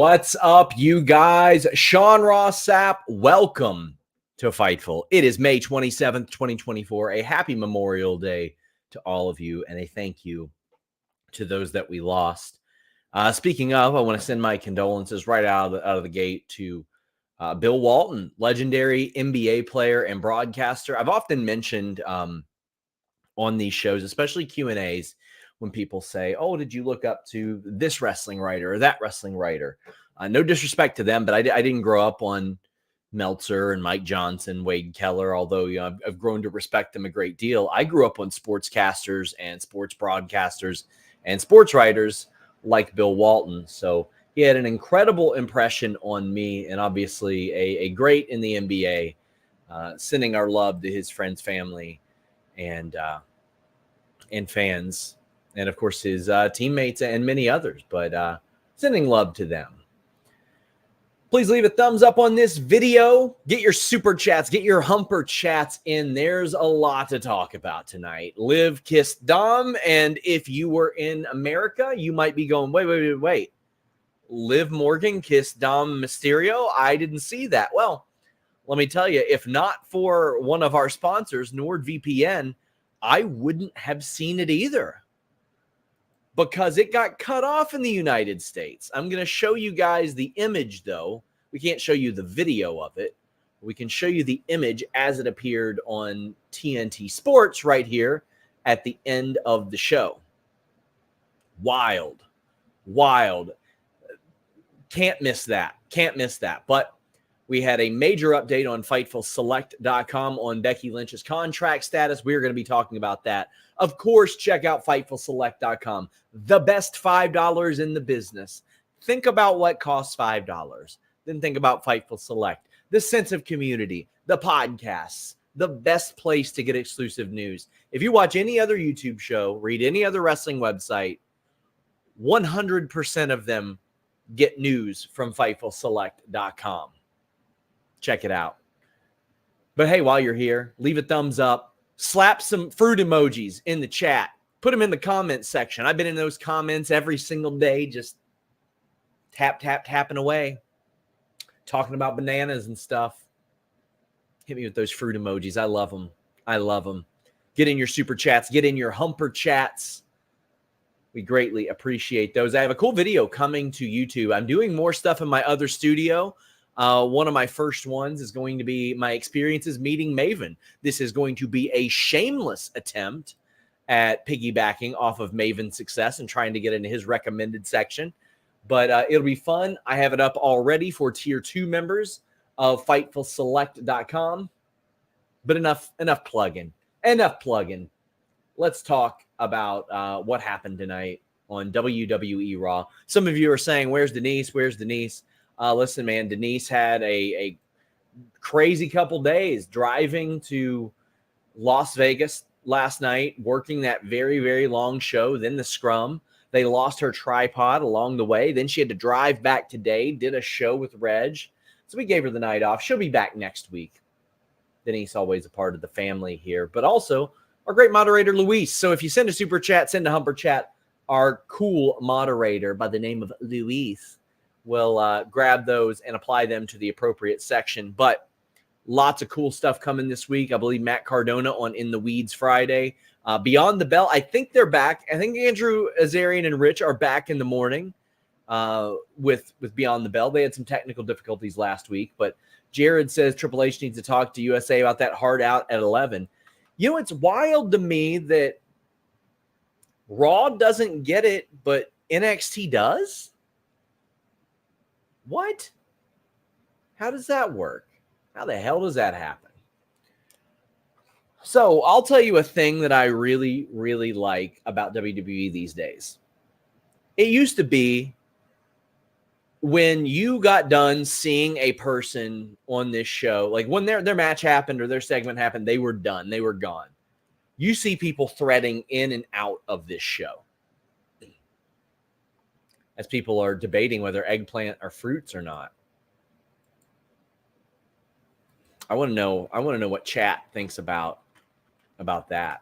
What's up, you guys? Sean Ross Sapp, welcome to Fightful. It is May 27th, 2024. A happy Memorial Day to all of you, and a thank you to those that we lost. Speaking of, I want to send my condolences right out of the gate to Bill Walton, legendary NBA player and broadcaster. I've often mentioned on these shows, especially Q&As, when people say, oh, did you look up to this wrestling writer or that wrestling writer? No disrespect to them, but I didn't grow up on Meltzer and Mike Johnson, Wade Keller, although I've grown to respect them a great deal. I grew up on sportscasters and sports broadcasters and sports writers like Bill Walton. So he had an incredible impression on me, and obviously a great in the NBA, sending our love to his friends, family, and fans, and of course his teammates and many others, but sending love to them. Please leave a thumbs up on this video. Get your super chats, get your humper chats in. There's a lot to talk about tonight. Liv kissed Dom, and if you were in America, you might be going, wait. Liv Morgan kissed Dom Mysterio? I didn't see that. Well, let me tell you, if not for one of our sponsors, NordVPN, I wouldn't have seen it either, because it got cut off in the United States. I'm going to show you guys the image, though. We can't show you the video of it. We can show you the image as it appeared on TNT Sports right here at the end of the show. Wild. Can't miss that. But we had a major update on FightfulSelect.com on Becky Lynch's contract status. We're going to be talking about that. Of course, check out FightfulSelect.com, the best $5 in the business. Think about what costs $5. Then think about Fightful Select, the sense of community, the podcasts, the best place to get exclusive news. If you watch any other YouTube show, read any other wrestling website, 100% of them get news from FightfulSelect.com. Check it out. But hey, while you're here, leave a thumbs up. Slap some fruit emojis in the chat. Put them in the comment section. I've been in those comments every single day, just tapping away, talking about bananas and stuff. Hit me with those fruit emojis. I love them. Get in your super chats. Get in your humper chats. We greatly appreciate those. I have a cool video coming to YouTube. I'm doing more stuff in my other studio. One of my first ones is going to be my experiences meeting Maven. This is going to be a shameless attempt at piggybacking off of Maven's success and trying to get into his recommended section. But it'll be fun. I have it up already for Tier 2 members of FightfulSelect.com. But enough plugging. Let's talk about what happened tonight on WWE Raw. Some of you are saying, where's Denise? Listen, man, Denise had a crazy couple days driving to Las Vegas last night, working that very, very long show, then the scrum. They lost her tripod along the way. Then she had to drive back today, did a show with Reg. So we gave her the night off. She'll be back next week. Denise, always a part of the family here, but also our great moderator, Luis. So if you send a super chat, send a humper chat, our cool moderator by the name of Luis will grab those and apply them to the appropriate section. But lots of cool stuff coming this week. I believe Matt Cardona on In the Weeds Friday. Beyond the Bell, I think they're back. I think Andrew Azarian and Rich are back in the morning with Beyond the Bell. They had some technical difficulties last week, but Jared says Triple H needs to talk to USA about that hard out at 11. You know, it's wild to me that Raw doesn't get it, but NXT does? What? How does that work? How the hell does that happen? So I'll tell you a thing that I really, really like about WWE these days. It used to be when you got done seeing a person on this show, like when their match happened or their segment happened, they were done. They were gone. You see people threading in and out of this show as people are debating whether eggplant are fruits or not. I want to know what chat thinks about that.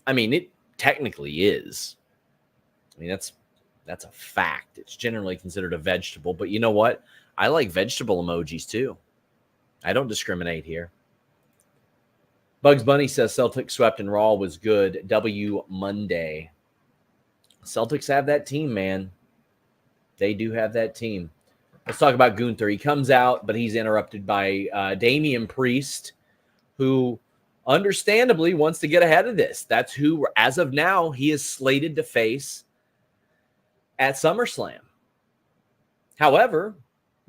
I mean, it technically is. I mean, that's That's a fact. It's generally considered a vegetable, but you know what? I like vegetable emojis too. I don't discriminate here. Bugs Bunny says Celtics swept and Raw was good. W Monday. Celtics have that team, man. They do have that team. Let's talk about Gunther. He comes out, but he's interrupted by Damian Priest, who understandably wants to get ahead of this. That's who, as of now, he is slated to face at SummerSlam. However,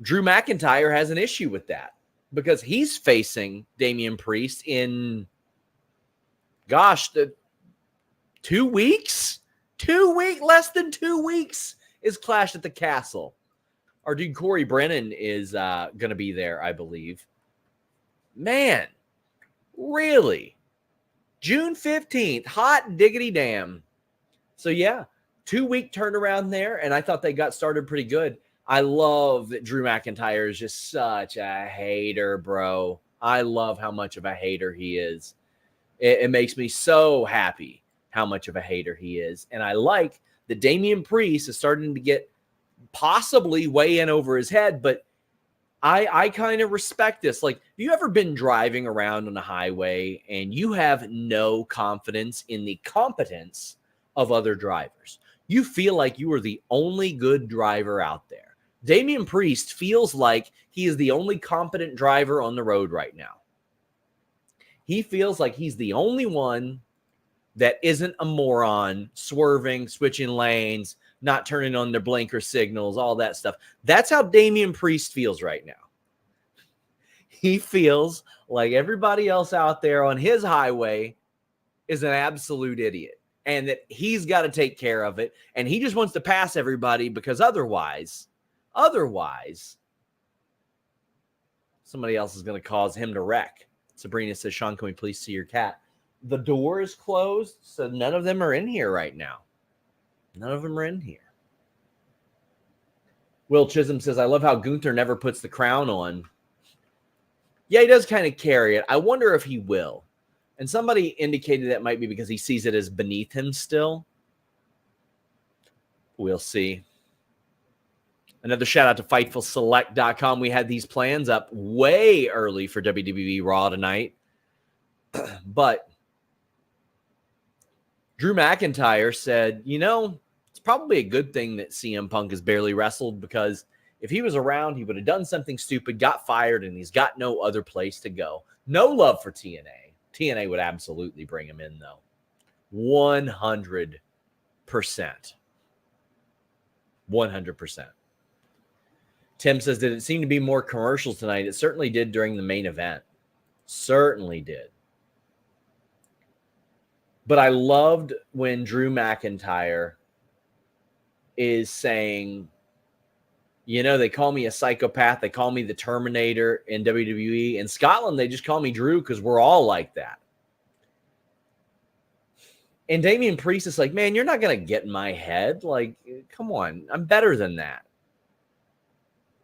Drew McIntyre has an issue with that because he's facing Damian Priest in, the 2 weeks? Less than 2 weeks is Clash at the Castle. Our dude Corey Brennan is going to be there, I believe. Man, really? June 15th, hot diggity damn. So yeah, 2-week turnaround there, and I thought they got started pretty good. I love that Drew McIntyre is just such a hater, bro. I love how much of a hater he is. It makes me so happy how much of a hater he is. And I like that Damian Priest is starting to get possibly way in over his head, but I kind of respect this. Like, have you ever been driving around on a highway and you have no confidence in the competence of other drivers? You feel like you are the only good driver out there. Damian Priest feels like he is the only competent driver on the road right now. He feels like he's the only one that isn't a moron, swerving, switching lanes, not turning on their blinker signals, all that stuff. That's how Damian Priest feels right now. He feels like everybody else out there on his highway is an absolute idiot and that he's got to take care of it. And he just wants to pass everybody because otherwise, somebody else is going to cause him to wreck. Sabrina says, Sean, can we please see your cat? The door is closed, so none of them are in here right now. None of them are in here. Will Chisholm says, I love how Gunther never puts the crown on. Yeah, he does kind of carry it. I wonder if he will. And somebody indicated that might be because he sees it as beneath him still. We'll see. Another shout out to FightfulSelect.com. We had these plans up way early for WWE Raw tonight. But Drew McIntyre said, it's probably a good thing that CM Punk has barely wrestled because if he was around, he would have done something stupid, got fired, and he's got no other place to go. No love for TNA. TNA would absolutely bring him in, though. 100%. 100%. Tim says, did it seem to be more commercials tonight? It certainly did during the main event. Certainly did. But I loved when Drew McIntyre is saying, they call me a psychopath. They call me the Terminator in WWE. In Scotland, they just call me Drew because we're all like that. And Damian Priest is like, man, you're not going to get in my head. Like, come on. I'm better than that.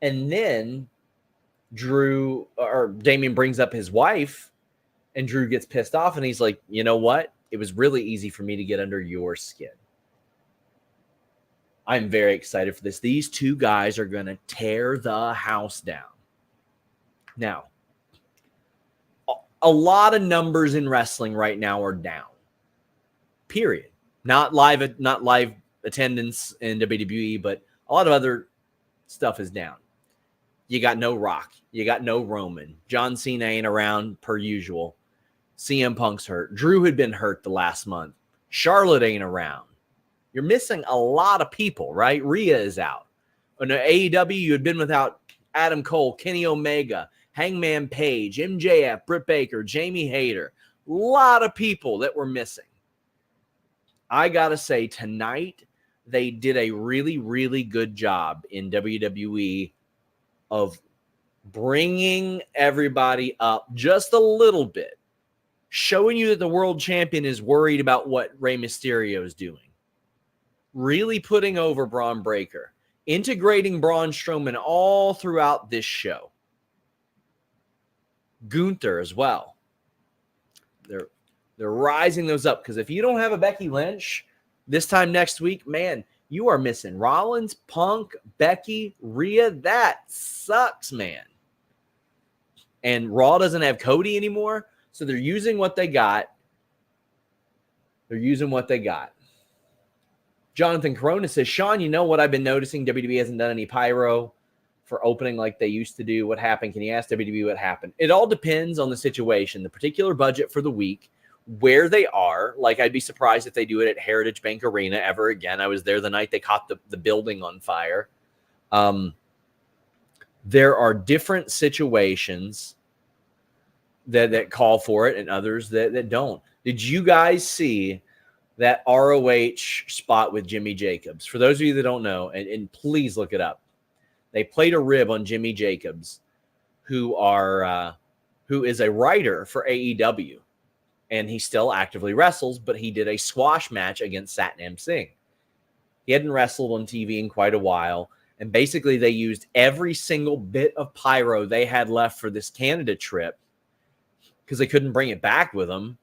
And then Damian brings up his wife, and Drew gets pissed off, and he's like, you know what? It was really easy for me to get under your skin. I'm very excited for this. These two guys are going to tear the house down. Now, a lot of numbers in wrestling right now are down. Period. Not live attendance in WWE, but a lot of other stuff is down. You got no Rock. You got no Roman. John Cena ain't around per usual. CM Punk's hurt. Drew had been hurt the last month. Charlotte ain't around. You're missing a lot of people, right? Rhea is out. On AEW, you had been without Adam Cole, Kenny Omega, Hangman Page, MJF, Britt Baker, Jamie Hayter. A lot of people that were missing. I got to say, tonight, they did a really, really good job in WWE of bringing everybody up just a little bit, showing you that the world champion is worried about what Rey Mysterio is doing, really putting over Braun Breaker, integrating Braun Strowman all throughout this show. Gunther as well. They're rising those up because if you don't have a Becky Lynch this time next week, man, You are missing Rollins, Punk, Becky, Rhea. That sucks, man. And Raw doesn't have Cody anymore, so they're using what they got. Jonathan Corona says, Sean, you know what I've been noticing? WWE hasn't done any pyro for opening like they used to do. What happened? Can you ask WWE what happened? It all depends on the situation, the particular budget for the week, where they are. Like, I'd be surprised if they do it at Heritage Bank Arena ever again. I was there the night they caught the building on fire. There are different situations that call for it and others that don't. Did you guys see that ROH spot with Jimmy Jacobs? For those of you that don't know, and please look it up, they played a rib on Jimmy Jacobs, who is a writer for AEW. And he still actively wrestles, but he did a squash match against Satnam Singh. He hadn't wrestled on TV in quite a while, and basically they used every single bit of pyro they had left for this Canada trip because they couldn't bring it back with them,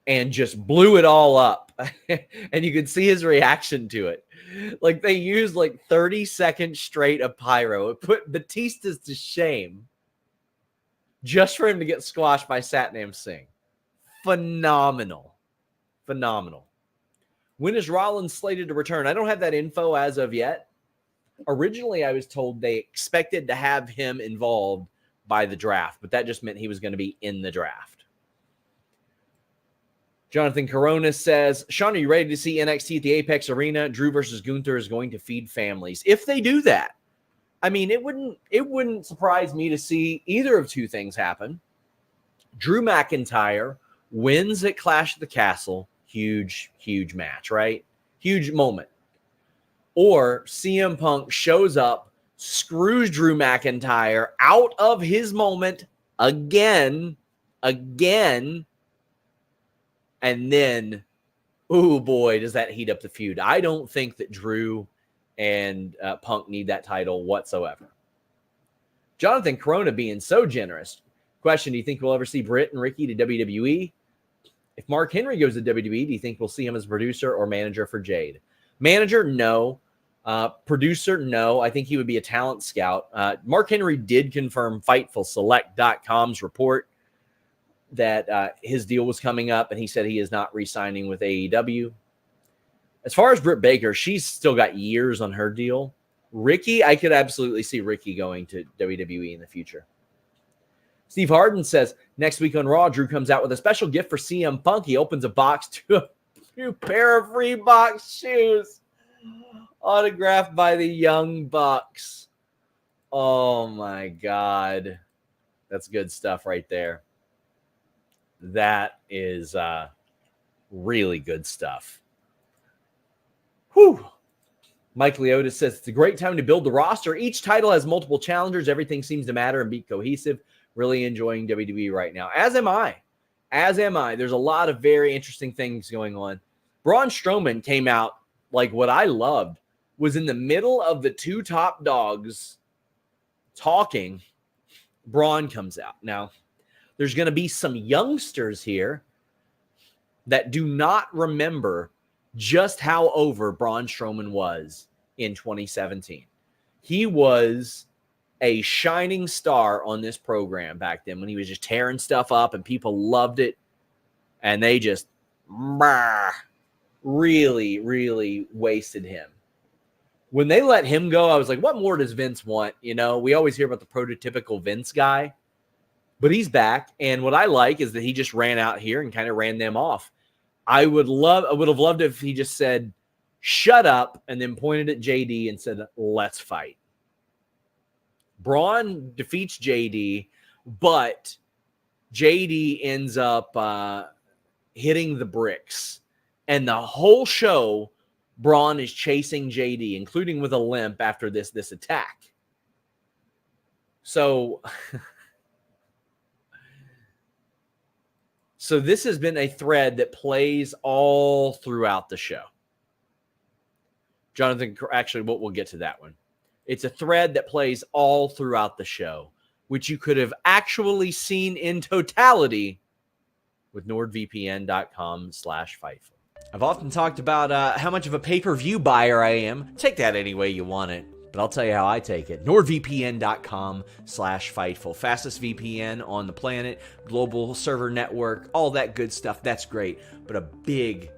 and just blew it all up. And you could see his reaction to it. Like, they used like 30 seconds straight of pyro. It put Batista's to shame just for him to get squashed by Satnam Singh. Phenomenal. When is Rollins slated to return? I don't have that info as of yet. Originally, I was told they expected to have him involved by the draft, but that just meant he was going to be in the draft. Jonathan Corona says, Sean, are you ready to see NXT at the Apex Arena? Drew versus Gunther is going to feed families. If they do that, I mean, it wouldn't surprise me to see either of two things happen. Drew McIntyre wins at Clash of the Castle. Huge match, right? Huge moment. Or CM Punk shows up, screws Drew McIntyre out of his moment again, and then, oh boy, does that heat up the feud. I don't think that Drew and Punk need that title whatsoever. Jonathan Corona being so generous. Question, do you think we'll ever see Britt and Ricky to WWE? If Mark Henry goes to WWE, do you think we'll see him as producer or manager for Jade? Manager, no. Producer, no. I think he would be a talent scout. Mark Henry did confirm FightfulSelect.com's report that his deal was coming up, and he said he is not re-signing with AEW. As far as Britt Baker, she's still got years on her deal. Ricky, I could absolutely see Ricky going to WWE in the future. Steve Harden says, next week on Raw, Drew comes out with a special gift for CM Punk. He opens a box to a new pair of Reebok shoes autographed by the Young Bucks. Oh, my God. That's good stuff right there. That is really good stuff. Whew. Mike Leotis says, it's a great time to build the roster. Each title has multiple challengers. Everything seems to matter and be cohesive. Really enjoying WWE right now. As am I. There's a lot of very interesting things going on. Braun Strowman came out, like, what I loved was in the middle of the two top dogs talking. Braun comes out. Now, there's going to be some youngsters here that do not remember just how over Braun Strowman was in 2017. He was a shining star on this program back then when he was just tearing stuff up and people loved it. And they just really, really wasted him. When they let him go, I was like, what more does Vince want? You know, we always hear about the prototypical Vince guy, but he's back. And what I like is that he just ran out here and kind of ran them off. I would have loved if he just said, shut up, and then pointed at JD and said, let's fight. Braun defeats JD, but JD ends up hitting the bricks. And the whole show, Braun is chasing JD, including with a limp after this attack. So this has been a thread that plays all throughout the show. Jonathan, actually, we'll get to that one. It's a thread that plays all throughout the show, which you could have actually seen in totality with NordVPN.com/Fightful. I've often talked about how much of a pay-per-view buyer I am. Take that any way you want it, but I'll tell you how I take it. NordVPN.com/Fightful. Fastest VPN on the planet, global server network, all that good stuff. That's great. But a big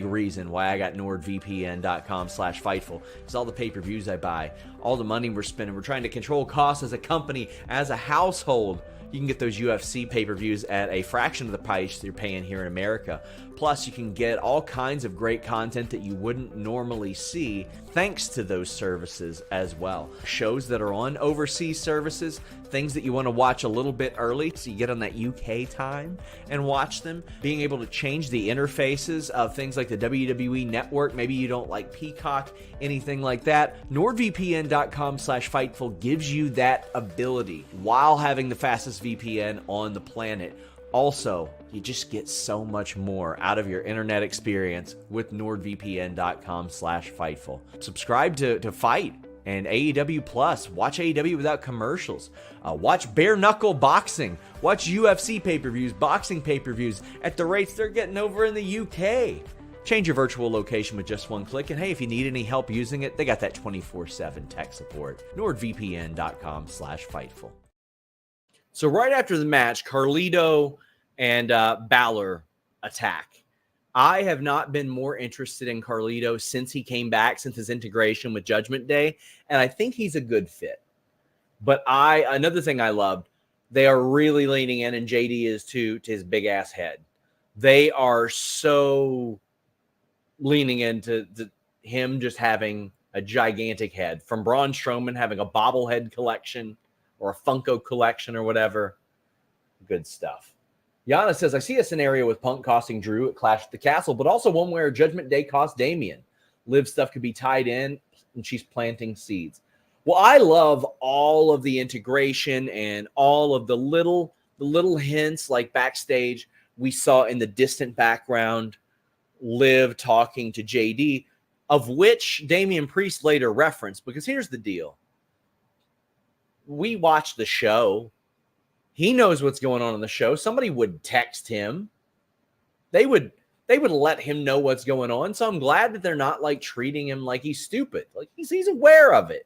reason why I got NordVPN.com/Fightful is all the pay-per-views I buy, all the money we're spending. We're trying to control costs as a company, as a household. You can get those UFC pay-per-views at a fraction of the price you're paying here in America. Plus, you can get all kinds of great content that you wouldn't normally see thanks to those services as well. Shows that are on overseas services, things that you want to watch a little bit early so you get on that UK time and watch them. Being able to change the interfaces of things like the WWE Network. Maybe you don't like Peacock, anything like that. NordVPN.com/Fightful gives you that ability while having the fastest VPN on the planet. Also, you just get so much more out of your internet experience with NordVPN.com/Fightful. Subscribe to Fight and AEW Plus. Watch AEW without commercials. Watch bare knuckle boxing. Watch UFC pay-per-views, boxing pay-per-views at the rates they're getting over in the UK. Change your virtual location with just one click. And hey, if you need any help using it, they got that 24/7 tech support. NordVPN.com/Fightful. So right after the match, Carlito and Balor attack. I have not been more interested in Carlito since he came back, since his integration with Judgment Day, and I think he's a good fit. But another thing I loved, they are really leaning in, and JD is to his big-ass head. They are so leaning into him just having a gigantic head. From Braun Strowman having a bobblehead collection or a Funko collection or whatever. Good stuff. Yana says, I see a scenario with Punk costing Drew at Clash at the Castle, but also one where Judgment Day cost Damian. Liv stuff could be tied in, and she's planting seeds. Well, I love all of the integration and all of the little hints, like backstage we saw in the distant background, Liv talking to JD, of which Damian Priest later referenced. Because here's the deal. We watch the show. He knows what's going on in the show. Somebody would text him. They would let him know what's going on. So I'm glad that they're not like treating him like he's stupid. Like he's aware of it.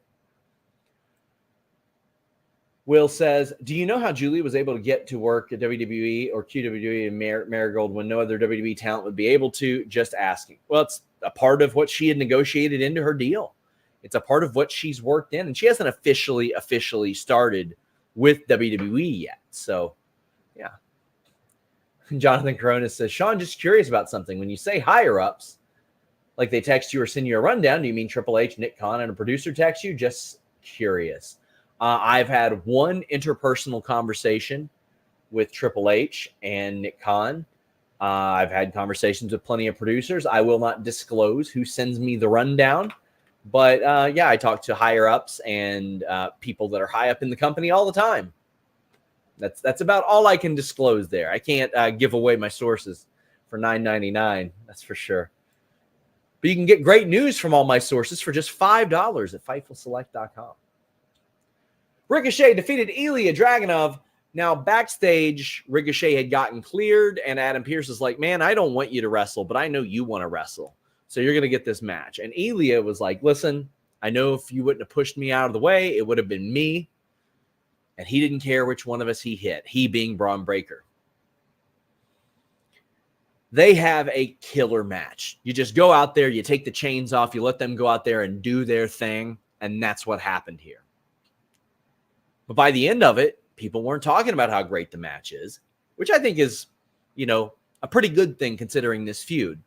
Will says, do you know how Julie was able to get to work at WWE or QWE and Marigold when no other WWE talent would be able to? Just asking. Well, it's a part of what she had negotiated into her deal. It's a part of what she's worked in, and she hasn't officially started with WWE yet. So, yeah. Jonathan Coronis says, Sean, just curious about something. When you say higher-ups, like they text you or send you a rundown, do you mean Triple H, Nick Khan, and a producer text you? Just curious. I've had one interpersonal conversation with Triple H and Nick Khan. I've had conversations with plenty of producers. I will not disclose who sends me the rundown. But, yeah, I talk to higher-ups and people that are high up in the company all the time. That's about all I can disclose there. I can't give away my sources for $9.99, that's for sure. But you can get great news from all my sources for just $5 at FightfulSelect.com. Ricochet defeated Ilja Dragunov. Now, backstage, Ricochet had gotten cleared, and Adam Pearce is like, man, I don't want you to wrestle, but I know you want to wrestle. So you're going to get this match. And Ilja was like, listen, I know if you wouldn't have pushed me out of the way, it would have been me. And he didn't care which one of us he hit, he being Braun Breaker. They have a killer match. You just go out there, you take the chains off, you let them go out there and do their thing, and that's what happened here. But by the end of it, people weren't talking about how great the match is, which I think is, a pretty good thing considering this feud.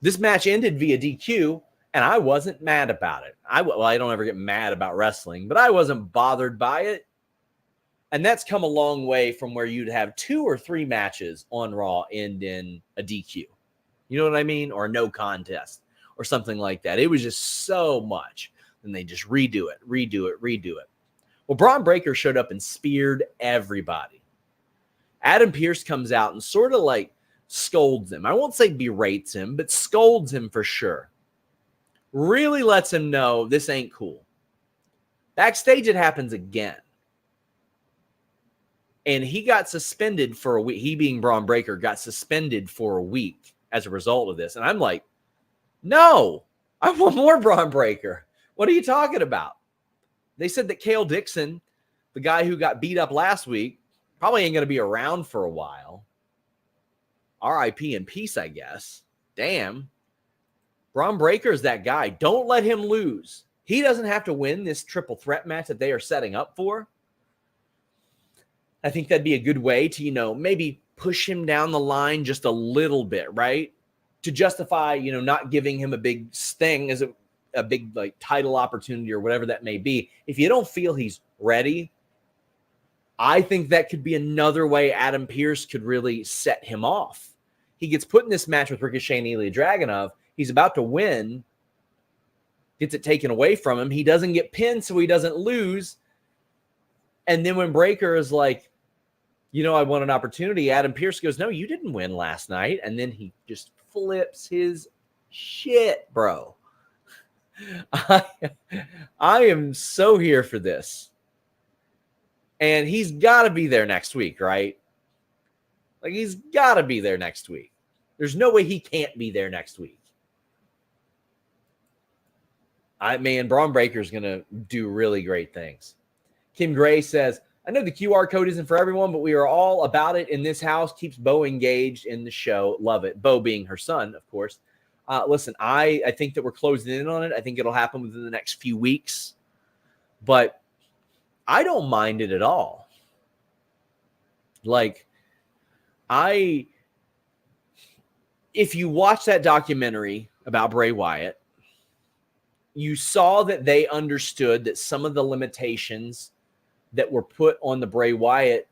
This match ended via DQ, and I wasn't mad about it. I don't ever get mad about wrestling, but I wasn't bothered by it. And that's come a long way from where you'd have 2 or 3 matches on Raw end in a DQ. You know what I mean? Or a no contest or something like that. It was just so much. And they just redo it. Well, Braun Breaker showed up and speared everybody. Adam Pearce comes out and sort of like scolds him. I won't say berates him, but scolds him for sure. Really lets him know this ain't cool. Backstage, it happens again. And he got suspended for a week. He being Braun Breaker got suspended for a week as a result of this. And I'm like, no, I want more Braun Breaker. What are you talking about? They said that Cale Dixon, the guy who got beat up last week, probably ain't going to be around for a while. RIP in peace, I guess. Damn. Braun Breaker is that guy. Don't let him lose. He doesn't have to win this triple threat match that they are setting up for. I think that'd be a good way to, maybe push him down the line just a little bit, right? To justify, not giving him a big sting as a big title opportunity or whatever that may be. If you don't feel he's ready, I think that could be another way Adam Pearce could really set him off. He gets put in this match with Ricochet and Ilja Dragunov. He's about to win. Gets it taken away from him. He doesn't get pinned, so he doesn't lose. And then when Breaker is like, I want an opportunity, Adam Pearce goes, no, you didn't win last night. And then he just flips his shit, bro. I am so here for this. And he's got to be there next week, right? He's got to be there next week. There's no way he can't be there next week. Braun Breaker is going to do really great things. Kim Gray says, I know the QR code isn't for everyone, but we are all about it in this house. Keeps Bo engaged in the show. Love it. Bo being her son, of course. Listen, I think that we're closing in on it. I think it'll happen within the next few weeks. But I don't mind it at all. If you watch that documentary about Bray Wyatt, you saw that they understood that some of the limitations that were put on the Bray Wyatt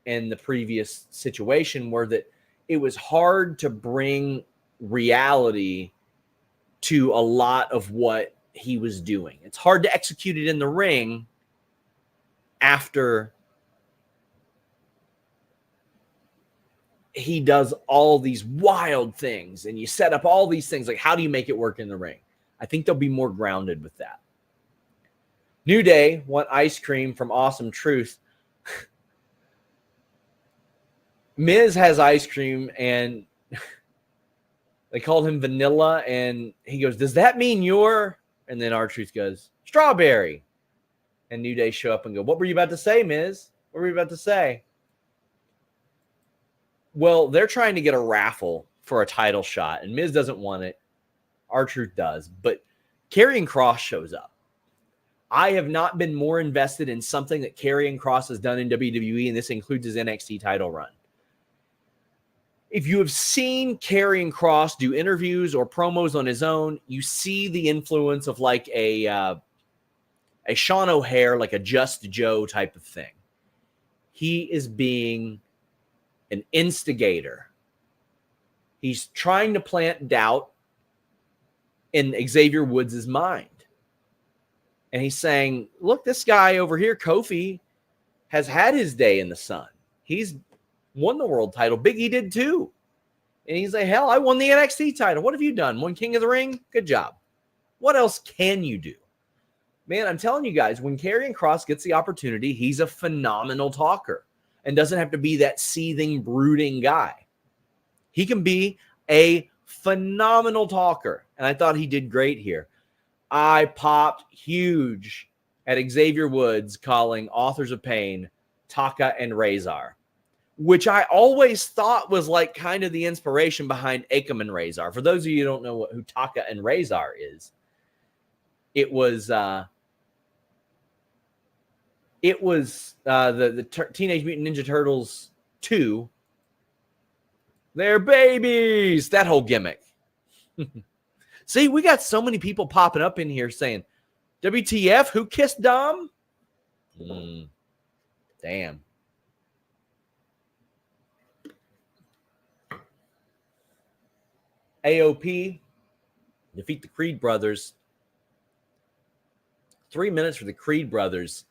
in the previous situation were that it was hard to bring reality to a lot of what he was doing. It's hard to execute it in the ring after he does all these wild things and you set up all these things. How do you make it work in the ring? I think they'll be more grounded with that. New Day want ice cream from Awesome Truth. Miz has ice cream and they called him vanilla and he goes, does that mean you're? And then R-Truth goes, strawberry. And New Day show up and go, what were you about to say, Miz? What were you about to say? Well, they're trying to get a raffle for a title shot and Miz doesn't want it. R-Truth does, but Karrion Kross shows up. I have not been more invested in something that Karrion Kross has done in WWE, and this includes his NXT title run. If you have seen Karrion Kross do interviews or promos on his own, you see the influence of a Sean O'Hare, a Just Joe type of thing. He is being an instigator. He's trying to plant doubt in Xavier Woods' mind. And he's saying, look, this guy over here, Kofi, has had his day in the sun. He's won the world title. Big E did too. And he's like, hell, I won the NXT title. What have you done? Won King of the Ring? Good job. What else can you do? Man, I'm telling you guys, when Karrion Kross gets the opportunity, he's a phenomenal talker and doesn't have to be that seething, brooding guy. He can be a phenomenal talker. And I thought he did great here. I popped huge at Xavier Woods calling Authors of Pain Taka and Razor, which I always thought was kind of the inspiration behind Akam and Razor. For those of you who don't know who Taka and Razor is, it was the Teenage Mutant Ninja Turtles 2. They're babies. That whole gimmick. See, we got so many people popping up in here saying, WTF, who kissed Dom? Damn. AOP defeat the Creed brothers. 3 minutes for the Creed brothers.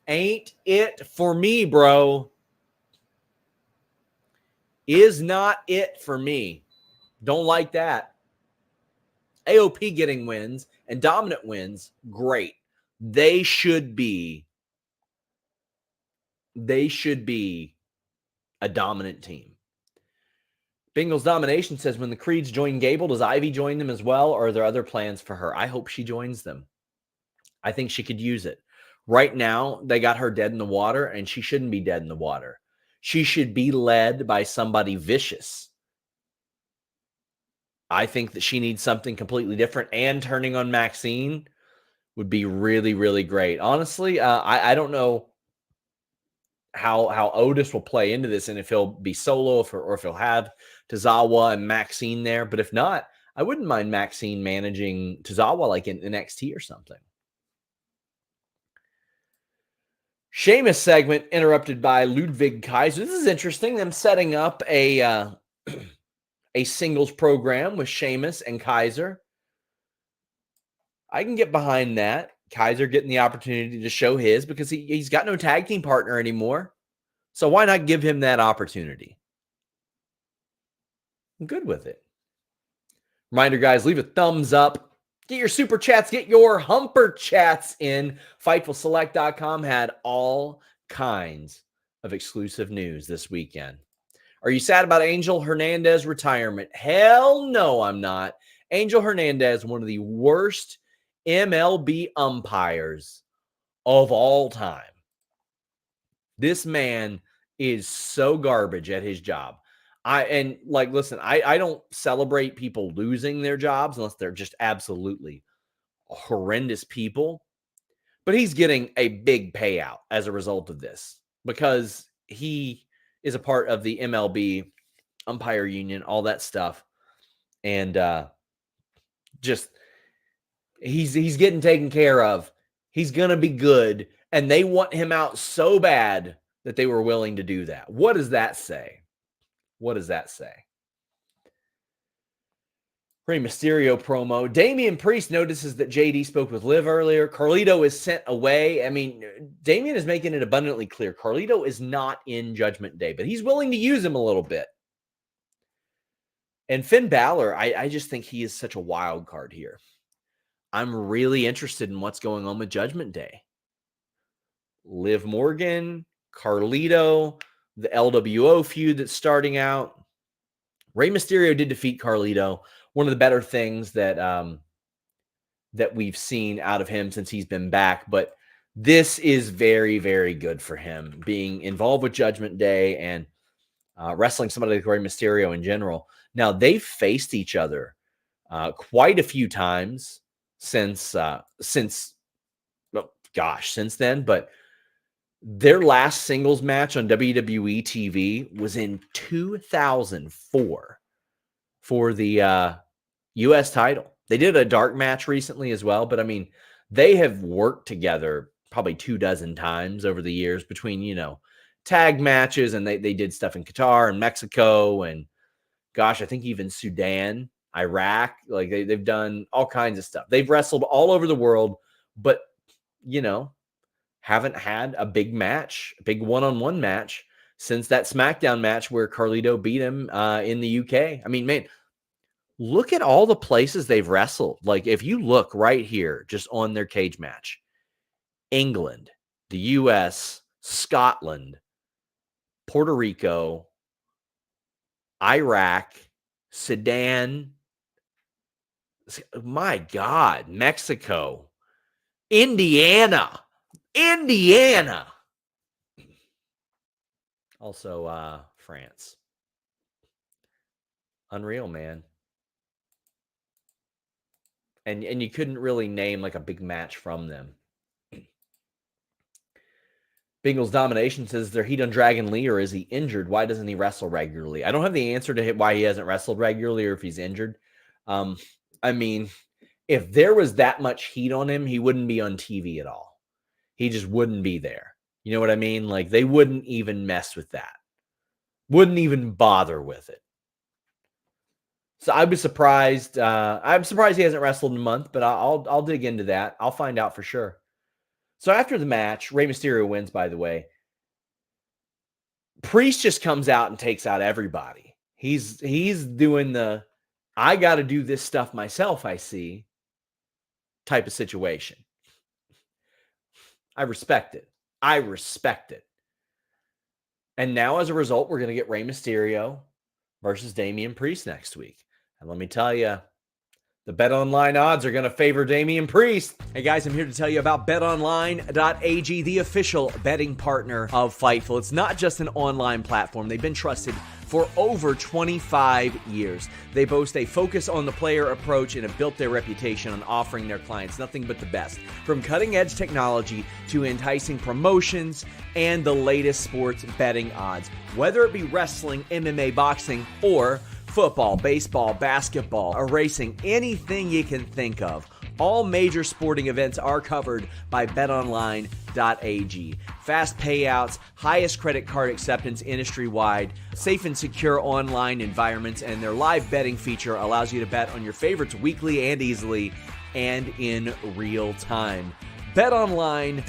Ain't it for me, bro. Is not it for me. Don't like that. AOP getting wins and dominant wins, great. They should be a dominant team. Bengals Domination says, when the Creeds join Gable, does Ivy join them as well, or are there other plans for her? I hope she joins them. I think she could use it. Right now, they got her dead in the water, and she shouldn't be dead in the water. She should be led by somebody vicious. I think that she needs something completely different, and turning on Maxine would be really, really great. Honestly, I don't know how Otis will play into this, and if he'll be solo or if he'll have Tozawa and Maxine there. But if not, I wouldn't mind Maxine managing Tozawa like in NXT or something. Sheamus segment interrupted by Ludwig Kaiser. This is interesting. Them setting up a singles program with Sheamus and Kaiser. I can get behind that. Kaiser getting the opportunity to show his, because he's got no tag team partner anymore. So why not give him that opportunity? I'm good with it. Reminder, guys, leave a thumbs up. Get your super chats. Get your humper chats in. FightfulSelect.com had all kinds of exclusive news this weekend. Are you sad about Angel Hernandez retirement? Hell no, I'm not. Angel Hernandez, one of the worst MLB umpires of all time. This man is so garbage at his job. Listen, I don't celebrate people losing their jobs unless they're just absolutely horrendous people. But he's getting a big payout as a result of this, because he is a part of the MLB umpire union, all that stuff. And just he's getting taken care of. He's going to be good. And they want him out so bad that they were willing to do that. What does that say? What does that say? Rey Mysterio promo. Damian Priest notices that JD spoke with Liv earlier. Carlito is sent away. I mean, Damian is making it abundantly clear. Carlito is not in Judgment Day, but he's willing to use him a little bit. And Finn Balor, I just think he is such a wild card here. I'm really interested in what's going on with Judgment Day. Liv Morgan, Carlito, the LWO feud that's starting out. Rey Mysterio did defeat Carlito. One of the better things that that we've seen out of him since he's been back. But this is very, very good for him, being involved with Judgment Day and wrestling somebody like Rey Mysterio in general. Now, they've faced each other quite a few times since then. But their last singles match on WWE TV was in 2004 for the U.S. title. They did a dark match recently as well, but I mean, they have worked together probably 24 times over the years between, tag matches, and they did stuff in Qatar and Mexico and I think even Sudan, Iraq. Like they've done all kinds of stuff. They've wrestled all over the world, but haven't had a big match, a big one-on-one match since that SmackDown match where Carlito beat him in the UK. I mean, man, look at all the places they've wrestled. Like if you look right here, just on their cage match, England, the US, Scotland, Puerto Rico, Iraq, Sudan, my God, Mexico, Indiana. Also, France. Unreal, man. And you couldn't really name like a big match from them. Bengals Domination says, is there heat on Dragon Lee, or is he injured? Why doesn't he wrestle regularly? I don't have the answer to why he hasn't wrestled regularly or if he's injured. I mean, if there was that much heat on him, he wouldn't be on TV at all. He just wouldn't be there. You know what I mean? Like they wouldn't even mess with that. Wouldn't even bother with it. So I'd be surprised. I'm surprised he hasn't wrestled in a month, but I'll dig into that. I'll find out for sure. So after the match, Rey Mysterio wins, by the way. Priest just comes out and takes out everybody. He's doing the I got to do this stuff myself, I see, type of situation. I respect it. And now, as a result, we're going to get Rey Mysterio versus Damian Priest next week. And let me tell you, the BetOnline odds are going to favor Damian Priest. Hey guys, I'm here to tell you about betonline.ag, the official betting partner of Fightful. It's not just an online platform. They've been trusted for over 25 years. They boast a focus on the player approach and have built their reputation on offering their clients nothing but the best. From cutting-edge technology to enticing promotions and the latest sports betting odds. Whether it be wrestling, MMA, boxing, or football, baseball, basketball, or racing, anything you can think of. All major sporting events are covered by betonline.ag. Fast payouts, highest credit card acceptance industry-wide, safe and secure online environments, and their live betting feature allows you to bet on your favorites weekly and easily and in real time. betonline.ag.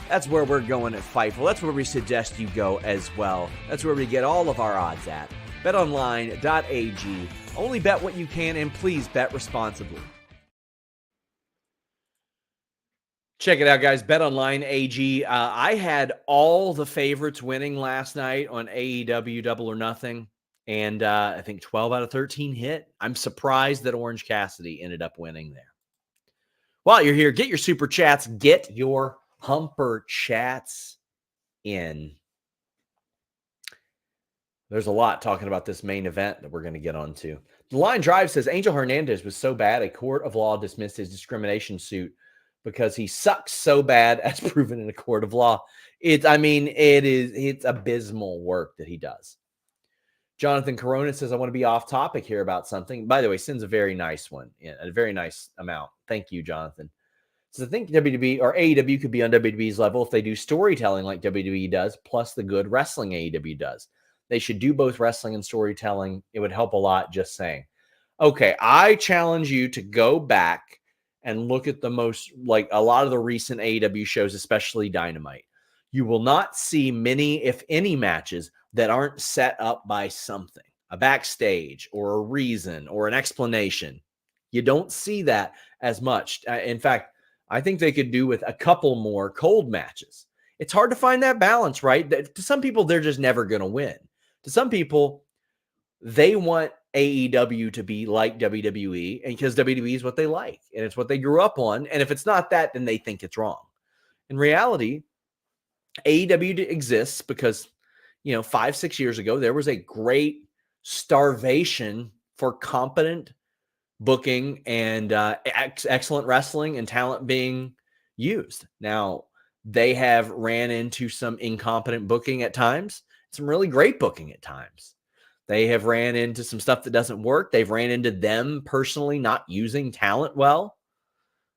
That's where we're going at Fightful. That's where we suggest you go as well. That's where we get all of our odds at. betonline.ag. Only bet what you can, and please bet responsibly. Check it out, guys. BetOnline.ag. I had all the favorites winning last night on AEW Double or Nothing, and I think 12 out of 13 hit. I'm surprised that Orange Cassidy ended up winning there. While you're here, get your super chats. Get your humper chats in. There's a lot talking about this main event that we're going to get onto. The Line Drive says Angel Hernandez was so bad, a court of law dismissed his discrimination suit because he sucks so bad, as proven in a court of law. It's abysmal work that he does. Jonathan Corona says, I want to be off topic here about something. By the way, sends a very nice one, a very nice amount. Thank you, Jonathan. So I think WWE or AEW could be on WWE's level if they do storytelling like WWE does, plus the good wrestling AEW does. They should do both wrestling and storytelling. It would help a lot, just saying. Okay, I challenge you to go back and look at a lot of the recent AEW shows, especially Dynamite. You will not see many, if any, matches that aren't set up by something, a backstage or a reason or an explanation. You don't see that as much. In fact, I think they could do with a couple more cold matches. It's hard to find that balance, right? To some people, they're just never going to win. To some people, they want AEW to be like WWE, and because WWE is what they like, and it's what they grew up on. And if it's not that, then they think it's wrong. In reality, AEW exists because, 5-6 years ago, there was a great starvation for competent booking and excellent wrestling and talent being used. Now, they have ran into some incompetent booking at times, some really great booking at times. They have ran into some stuff that doesn't work. They've ran into them personally not using talent well,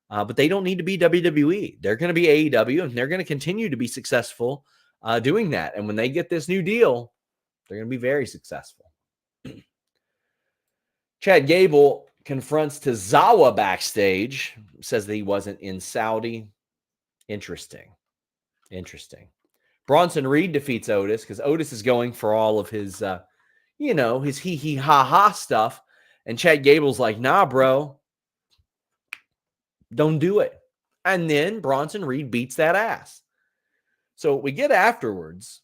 but they don't need to be WWE. They're going to be AEW, and they're going to continue to be successful doing that. And when they get this new deal, they're going to be very successful. Chad Gable confronts Tozawa backstage, says that he wasn't in Saudi. Interesting. Bronson Reed defeats Otis because Otis is going for all of his, his hee ha ha stuff. And Chad Gable's like, nah, bro, don't do it. And then Bronson Reed beats that ass. So what we get afterwards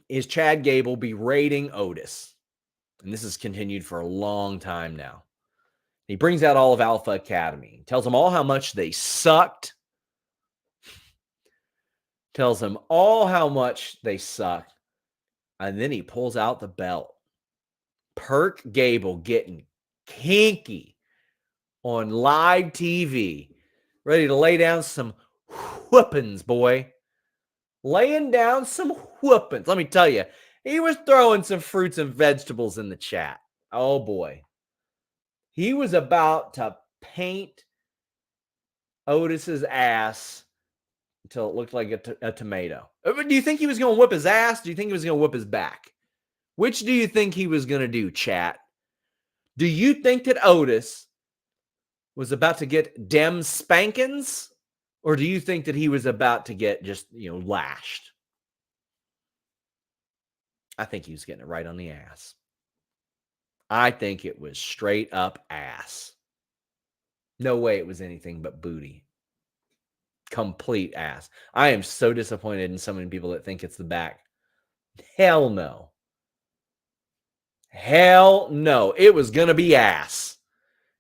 is Chad Gable berating Otis. And this has continued for a long time now. He brings out all of Alpha Academy. He tells them all how much they sucked. Tells them all how much they suck. And then he pulls out the belt. Perk Gable getting kinky on live TV. Ready to lay down some whoopings, boy. Laying down some whoopings. Let me tell you, he was throwing some fruits and vegetables in the chat. Oh, boy. He was about to paint Otis's ass until it looked like a tomato. Do you think he was going to whip his ass? Do you think he was going to whip his back? Which do you think he was going to do, chat? Do you think that Otis was about to get dem spankings? Or do you think that he was about to get just, lashed? I think he was getting it right on the ass. I think it was straight up ass. No way it was anything but booty. Complete ass. I am so disappointed in so many people that think it's the back. Hell no. Hell no. It was going to be ass.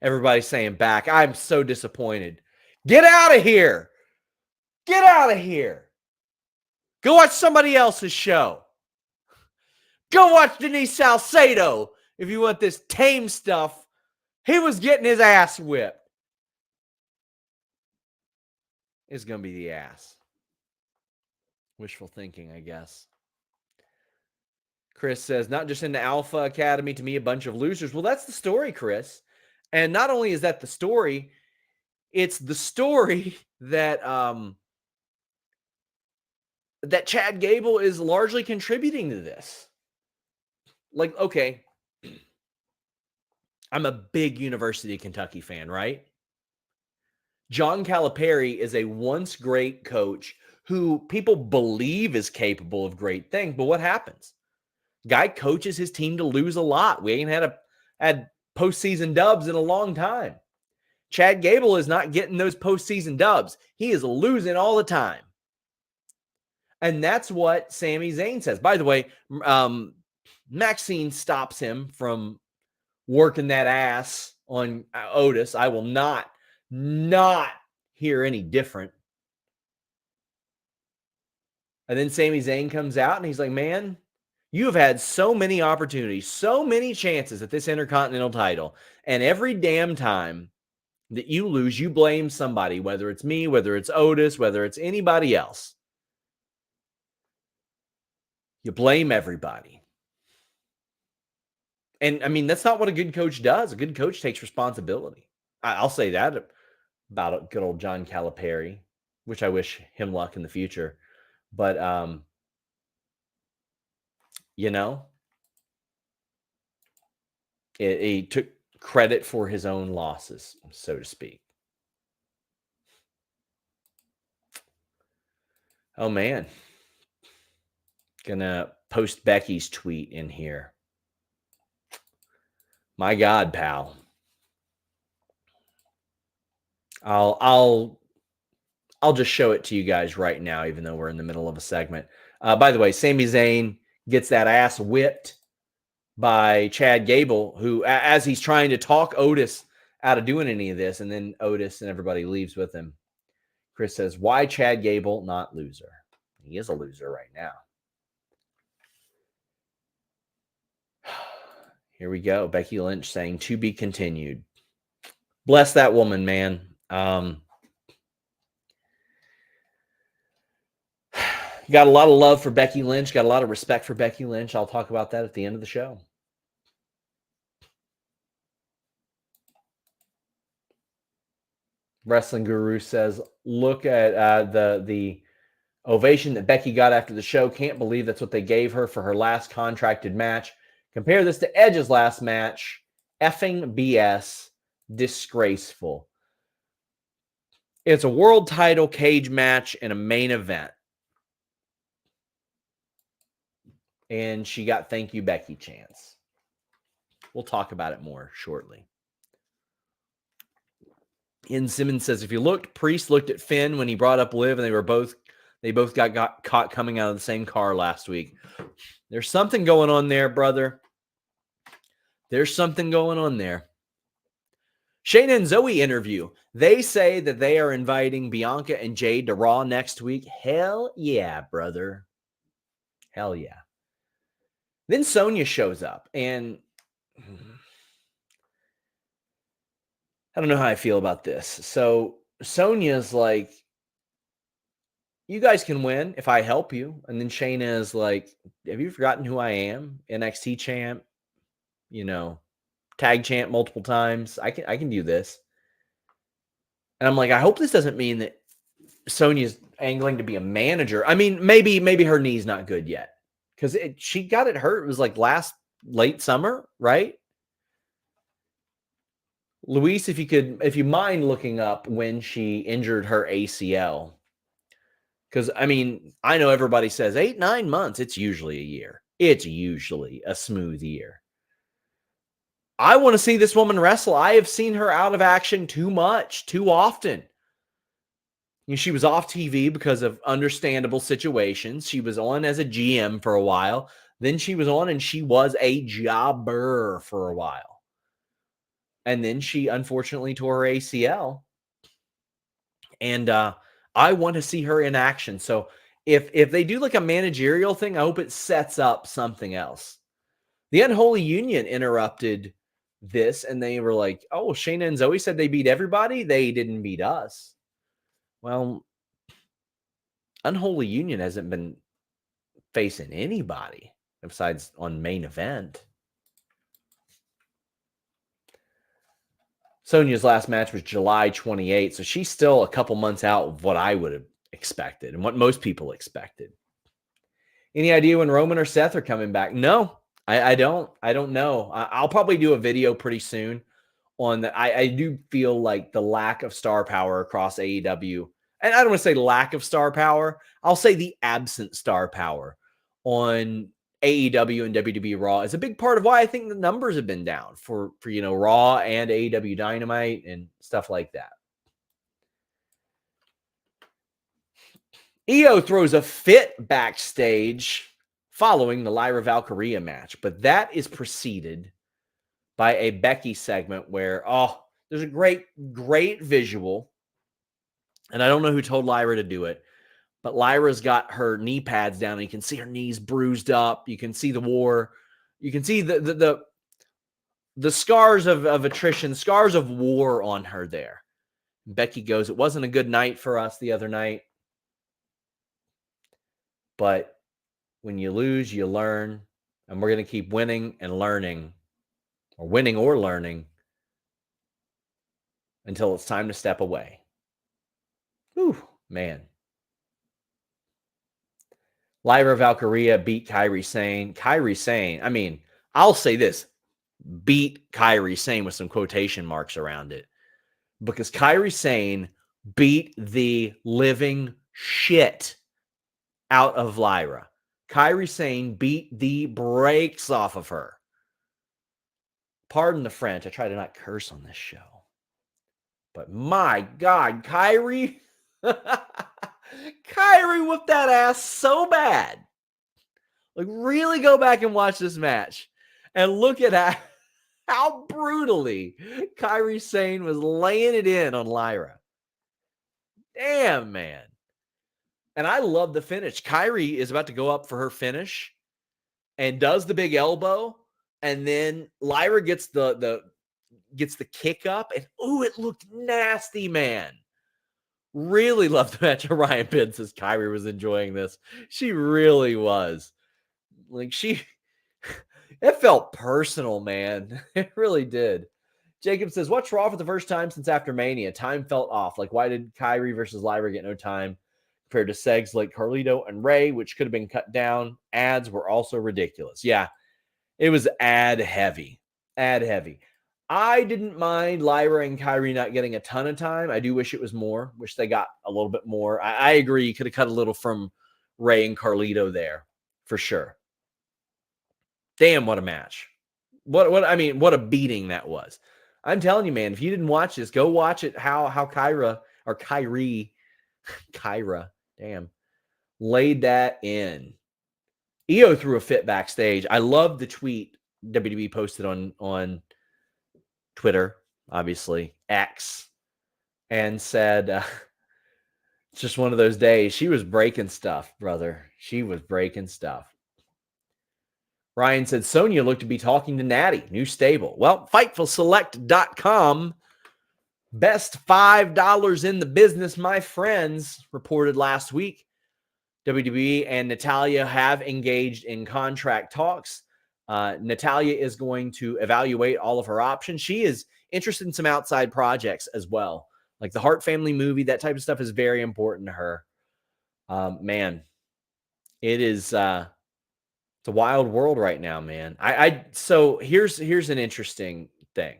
Everybody's saying back. I'm so disappointed. Get out of here. Get out of here. Go watch somebody else's show. Go watch Denise Salcedo if you want this tame stuff. He was getting his ass whipped. It's going to be the ass. Wishful thinking, I guess. Chris says, not just in the Alpha Academy, to me, a bunch of losers. Well, that's the story, Chris. And not only is that the story, it's the story that that Chad Gable is largely contributing to this. Like, okay, I'm a big University of Kentucky fan, right? John Calipari is a once great coach who people believe is capable of great things, but what happens? Guy coaches his team to lose a lot. We ain't had postseason dubs in a long time. Chad Gable is not getting those postseason dubs. He is losing all the time. And that's what Sami Zayn says. By the way, Maxine stops him from working that ass on Otis. I will not hear any different. And then Sami Zayn comes out and he's like, man, you have had so many opportunities, so many chances at this Intercontinental title. And every damn time that you lose, you blame somebody, whether it's me, whether it's Otis, whether it's anybody else. You blame everybody. And I mean, that's not what a good coach does. A good coach takes responsibility. I'll say that about good old John Calipari, which I wish him luck in the future. But, you know, he took credit for his own losses, so to speak. Oh, man. Gonna post Becky's tweet in here. My God, pal. I'll just show it to you guys right now, even though we're in the middle of a segment. By the way, Sami Zayn gets that ass whipped by Chad Gable, who, as he's trying to talk Otis out of doing any of this, and then Otis and everybody leaves with him. Chris says, why Chad Gable, not loser? He is a loser right now. Here we go. Becky Lynch saying, to be continued. Bless that woman, man. Got a lot of love for Becky Lynch. Got a lot of respect for Becky Lynch. I'll talk about that at the end of the show. Wrestling Guru says, look at the ovation that Becky got after the show. Can't believe that's what they gave her for her last contracted match. Compare this to Edge's last match. Effing BS. Disgraceful. It's a world title cage match and a main event. And she got thank you, Becky chants. We'll talk about it more shortly. Ian Simmons says, if you looked, Priest looked at Finn when he brought up Liv, and they both got caught coming out of the same car last week. There's something going on there, brother. There's something going on there. Shayna and Zoe interview. They say that they are inviting Bianca and Jade to Raw next week. Hell yeah, brother. Hell yeah. Then Sonya shows up, and I don't know how I feel about this. So Sonya's like, you guys can win if I help you. And then Shayna is like, have you forgotten who I am? NXT champ, tag champ multiple times. I can do this. And I'm like, I hope this doesn't mean that Sonya's angling to be a manager. I mean, maybe her knee's not good yet. Because she got it hurt. It was like late summer, right? Luis, if you mind looking up when she injured her ACL. Because, I mean, I know everybody says 8-9 months. It's usually a year. It's usually a smooth year. I want to see this woman wrestle. I have seen her out of action too much, too often. She was off TV because of understandable situations. She was on as a GM for a while. Then she was on and she was a jobber for a while. And then she unfortunately tore her ACL. And I want to see her in action. So if they do like a managerial thing, I hope it sets up something else. The Unholy Union interrupted this and they were like, oh, Shayna and Zoe said they beat everybody. They didn't beat us. Well, Unholy Union hasn't been facing anybody besides on main event. Sonya's last match was July 28th, so she's still a couple months out of what I would have expected and what most people expected. Any idea when Roman or Seth are coming back? No, I don't. I don't know. I'll probably do a video pretty soon on that. I do feel like the lack of star power across AEW, and I don't want to say lack of star power. I'll say the absent star power on AEW and WWE Raw is a big part of why I think the numbers have been down for Raw and AEW Dynamite and stuff like that. Io throws a fit backstage following the Lyra Valkyria match, but that is preceded by a Becky segment where, there's a great visual, and I don't know who told Lyra to do it, but Lyra's got her knee pads down, and you can see her knees bruised up. You can see the war. You can see the scars of attrition, scars of war on her there. Becky goes, it wasn't a good night for us the other night, but when you lose, you learn, and we're going to keep winning and learning, or winning or learning, until it's time to step away. Whew, man. Lyra Valkyria beat Kairi Sane. Kairi Sane, I mean, I'll say this, beat Kairi Sane with some quotation marks around it, because Kairi Sane beat the living shit out of Lyra. Kairi Sane beat the brakes off of her. Pardon the French. I try to not curse on this show. But my God, Kairi. Kairi whipped that ass so bad. Like, really go back and watch this match and look at how brutally Kairi Sane was laying it in on Lyra. Damn, man. And I love the finish. Kairi is about to go up for her finish and does the big elbow. And then Lyra gets the kick up. And, it looked nasty, man. Really loved the match. Ryan Penn says Kairi was enjoying this. She really was. Like, it felt personal, man. It really did. Jacob says, what's Raw for the first time since after Mania? Time felt off. Like, why did Kairi versus Lyra get no time? Compared to segs like Carlito and Rey, which could have been cut down. Ads were also ridiculous. Yeah, it was ad heavy. I didn't mind Lyra and Kairi not getting a ton of time. I do wish it was more. Wish they got a little bit more. I agree. You could have cut a little from Rey and Carlito there, for sure. Damn, what a match. What a beating that was. I'm telling you, man, if you didn't watch this, go watch it. How Kairi, damn, laid that in. Io threw a fit backstage. I love the tweet WWE posted on Twitter, obviously, X, and said, it's just one of those days. She was breaking stuff, brother. She was breaking stuff. Ryan said, Sonya looked to be talking to Natty, new stable. Well, FightfulSelect.com, best $5 in the business, my friends, reported last week. WWE and Natalya have engaged in contract talks. Natalya is going to evaluate all of her options. She is interested in some outside projects as well. Like the Hart Family movie, that type of stuff is very important to her. Man, it is it's a wild world right now, man. So here's an interesting thing.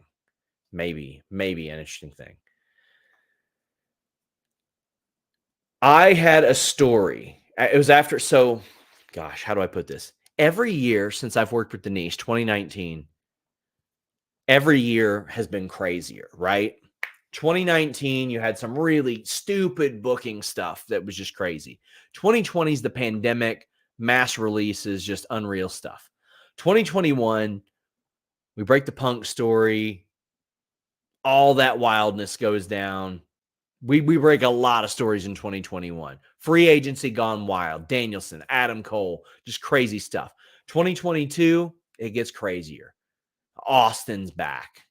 Maybe an interesting thing. I had a story. It was after, so gosh, how do I put this? Every year since I've worked with Denise, 2019, every year has been crazier, right? 2019, you had some really stupid booking stuff that was just crazy. 2020 is the pandemic mass releases, just unreal stuff. 2021, we break the Punk story. All that wildness goes down. We break a lot of stories in 2021. Free agency gone wild. Danielson, Adam Cole, just crazy stuff. 2022, it gets crazier. Austin's back.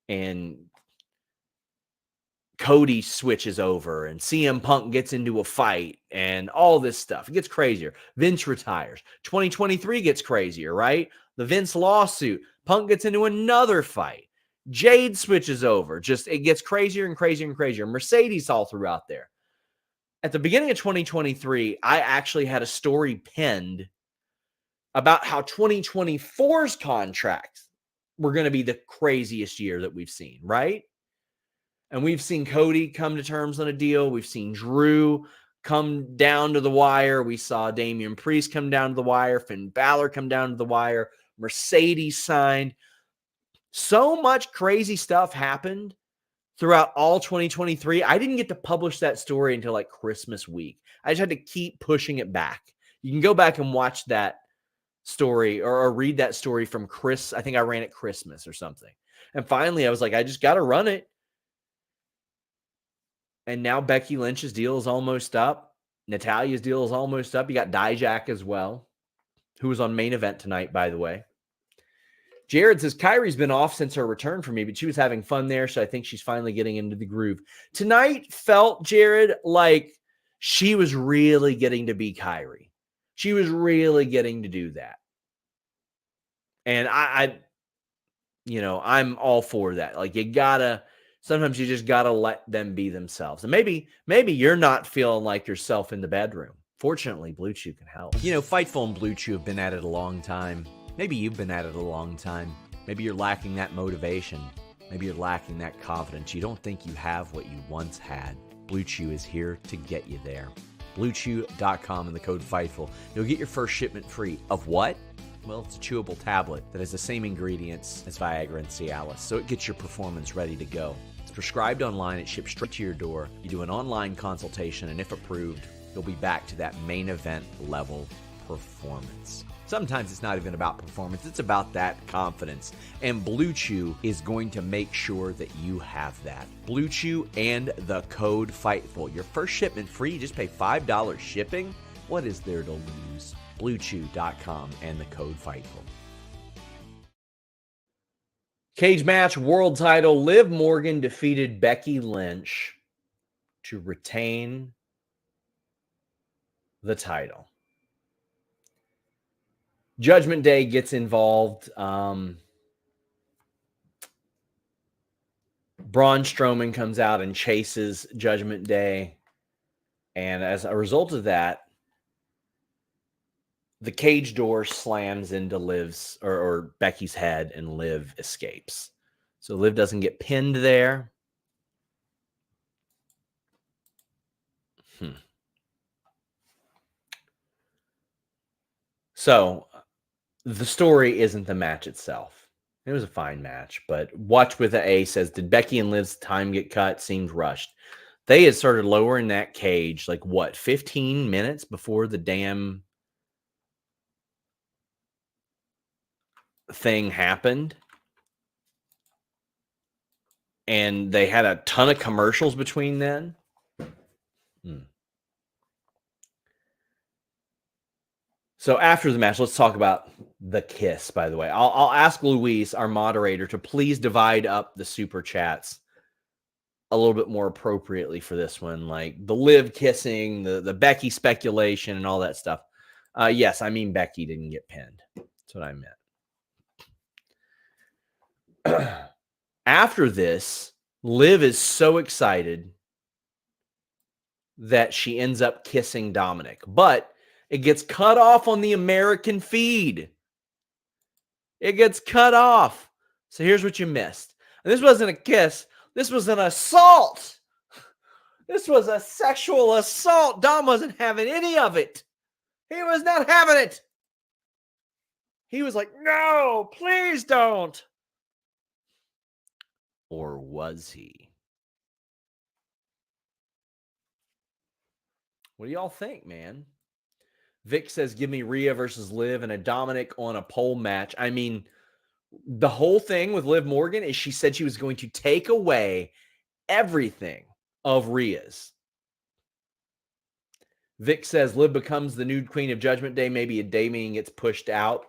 And Cody switches over and CM Punk gets into a fight and all this stuff. It gets crazier. Vince retires. 2023 gets crazier, right? The Vince lawsuit. Punk gets into another fight. Jade switches over. Just it gets crazier and crazier and crazier. Mercedes all throughout there. At the beginning of 2023, I actually had a story penned about how 2024's contracts were going to be the craziest year that we've seen, right? And we've seen Cody come to terms on a deal. We've seen Drew come down to the wire. We saw Damian Priest come down to the wire. Finn Balor come down to the wire. Mercedes signed. So much crazy stuff happened throughout all 2023. I didn't get to publish that story until like Christmas week. I just had to keep pushing it back. You can go back and watch that story or read that story from Chris. I think I ran it Christmas or something. And finally, I was like, I just got to run it. And now Becky Lynch's deal is almost up. Natalia's deal is almost up. You got Dijak as well, who was on Main Event tonight, by the way. Jared says, Kairi's been off since her return for me, but she was having fun there, so I think she's finally getting into the groove. Tonight felt, Jared, like she was really getting to be Kairi. She was really getting to do that. And I'm all for that. Like sometimes you just gotta let them be themselves. And maybe you're not feeling like yourself in the bedroom. Fortunately, Blue Chew can help. Fightful and Blue Chew have been at it a long time. Maybe you've been at it a long time. Maybe you're lacking that motivation. Maybe you're lacking that confidence. You don't think you have what you once had. Blue Chew is here to get you there. BlueChew.com and the code FIGHTFUL. You'll get your first shipment free. Of what? Well, it's a chewable tablet that has the same ingredients as Viagra and Cialis, so it gets your performance ready to go. It's prescribed online. It ships straight to your door. You do an online consultation, and if approved, you'll be back to that main event level performance. Sometimes it's not even about performance. It's about that confidence. And Blue Chew is going to make sure that you have that. Blue Chew and the code FIGHTFUL. Your first shipment free. You just pay $5 shipping. What is there to lose? BlueChew.com and the code FIGHTFUL. Cage match, world title. Liv Morgan defeated Becky Lynch to retain the title. Judgment Day gets involved. Braun Strowman comes out and chases Judgment Day. And as a result of that, the cage door slams into Liv's or Becky's head, and Liv escapes. So Liv doesn't get pinned there. So the story isn't the match itself. It was a fine match, but Watch with a says, did Becky and Liv's time get cut? Seemed rushed. They had started lowering that cage 15 minutes before the damn thing happened. And they had a ton of commercials between then. So after the match, let's talk about the kiss, by the way. I'll ask Luis, our moderator, to please divide up the super chats a little bit more appropriately for this one, like the Liv kissing, the Becky speculation, and all that stuff. Yes, I mean Becky didn't get pinned. That's what I meant. After this, Liv is so excited that she ends up kissing Dominik, but it gets cut off on the American feed. It gets cut off. So here's what you missed. And this wasn't a kiss. This was an assault. This was a sexual assault. Dom wasn't having any of it. He was not having it. He was like, no, please don't. Or was he? What do y'all think, man? Vic says, give me Rhea versus Liv and a Dominik on a pole match. I mean, the whole thing with Liv Morgan is she said she was going to take away everything of Rhea's. Vic says Liv becomes the new Queen of Judgment Day. Maybe a Damian gets pushed out.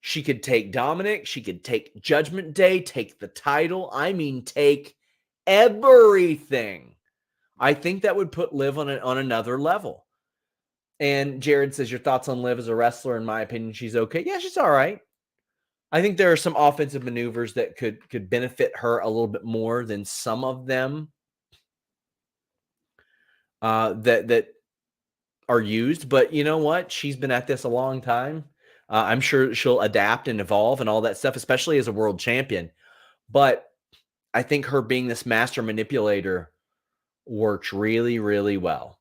She could take Dominik. She could take Judgment Day, take the title. I mean, take everything. I think that would put Liv on another level. And Jared says, your thoughts on Liv as a wrestler? In my opinion, she's okay. Yeah, she's all right. I think there are some offensive maneuvers that could benefit her a little bit more than some of them that are used. But you know what? She's been at this a long time. I'm sure she'll adapt and evolve and all that stuff, especially as a world champion. But I think her being this master manipulator works really, really well.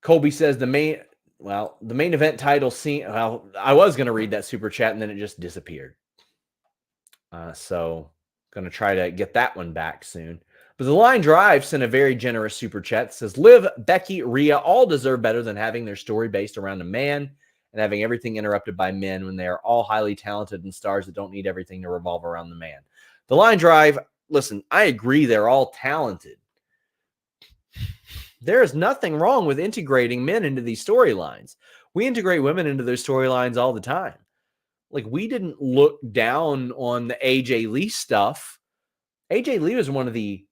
Colby says the main event title scene. Well, I was going to read that super chat and then it just disappeared. So going to try to get that one back soon. But the Line Drive sent a very generous super chat. It says, Liv, Becky, Rhea all deserve better than having their story based around a man and having everything interrupted by men when they are all highly talented and stars that don't need everything to revolve around the man. The Line Drive, listen, I agree they're all talented. There is nothing wrong with integrating men into these storylines. We integrate women into those storylines all the time. Like, we didn't look down on the AJ Lee stuff. AJ Lee was one of the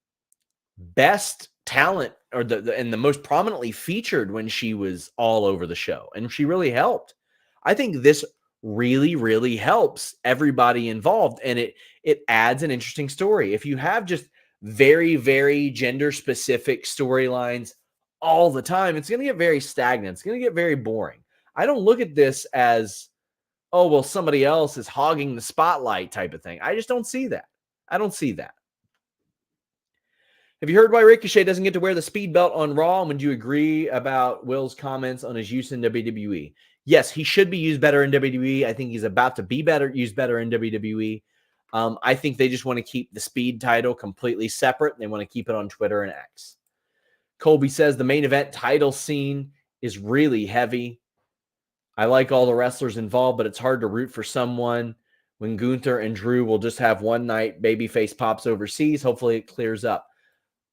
best talent or the most prominently featured when she was all over the show. And she really helped. I think this really, really helps everybody involved. And it adds an interesting story. If you have just very, very gender specific storylines all the time, it's going to get very stagnant. It's going to get very boring. I don't look at this as, oh, well, somebody else is hogging the spotlight type of thing. I just don't see that. I don't see that. Have you heard why Ricochet doesn't get to wear the speed belt on Raw? And would you agree about Will's comments on his use in WWE? Yes, he should be used better in WWE. I think he's about to be used better in WWE. I think they just want to keep the speed title completely separate. They want to keep it on Twitter and X. Colby says the main event title scene is really heavy. I like all the wrestlers involved, but it's hard to root for someone when Gunther and Drew will just have one night babyface pops overseas. Hopefully it clears up.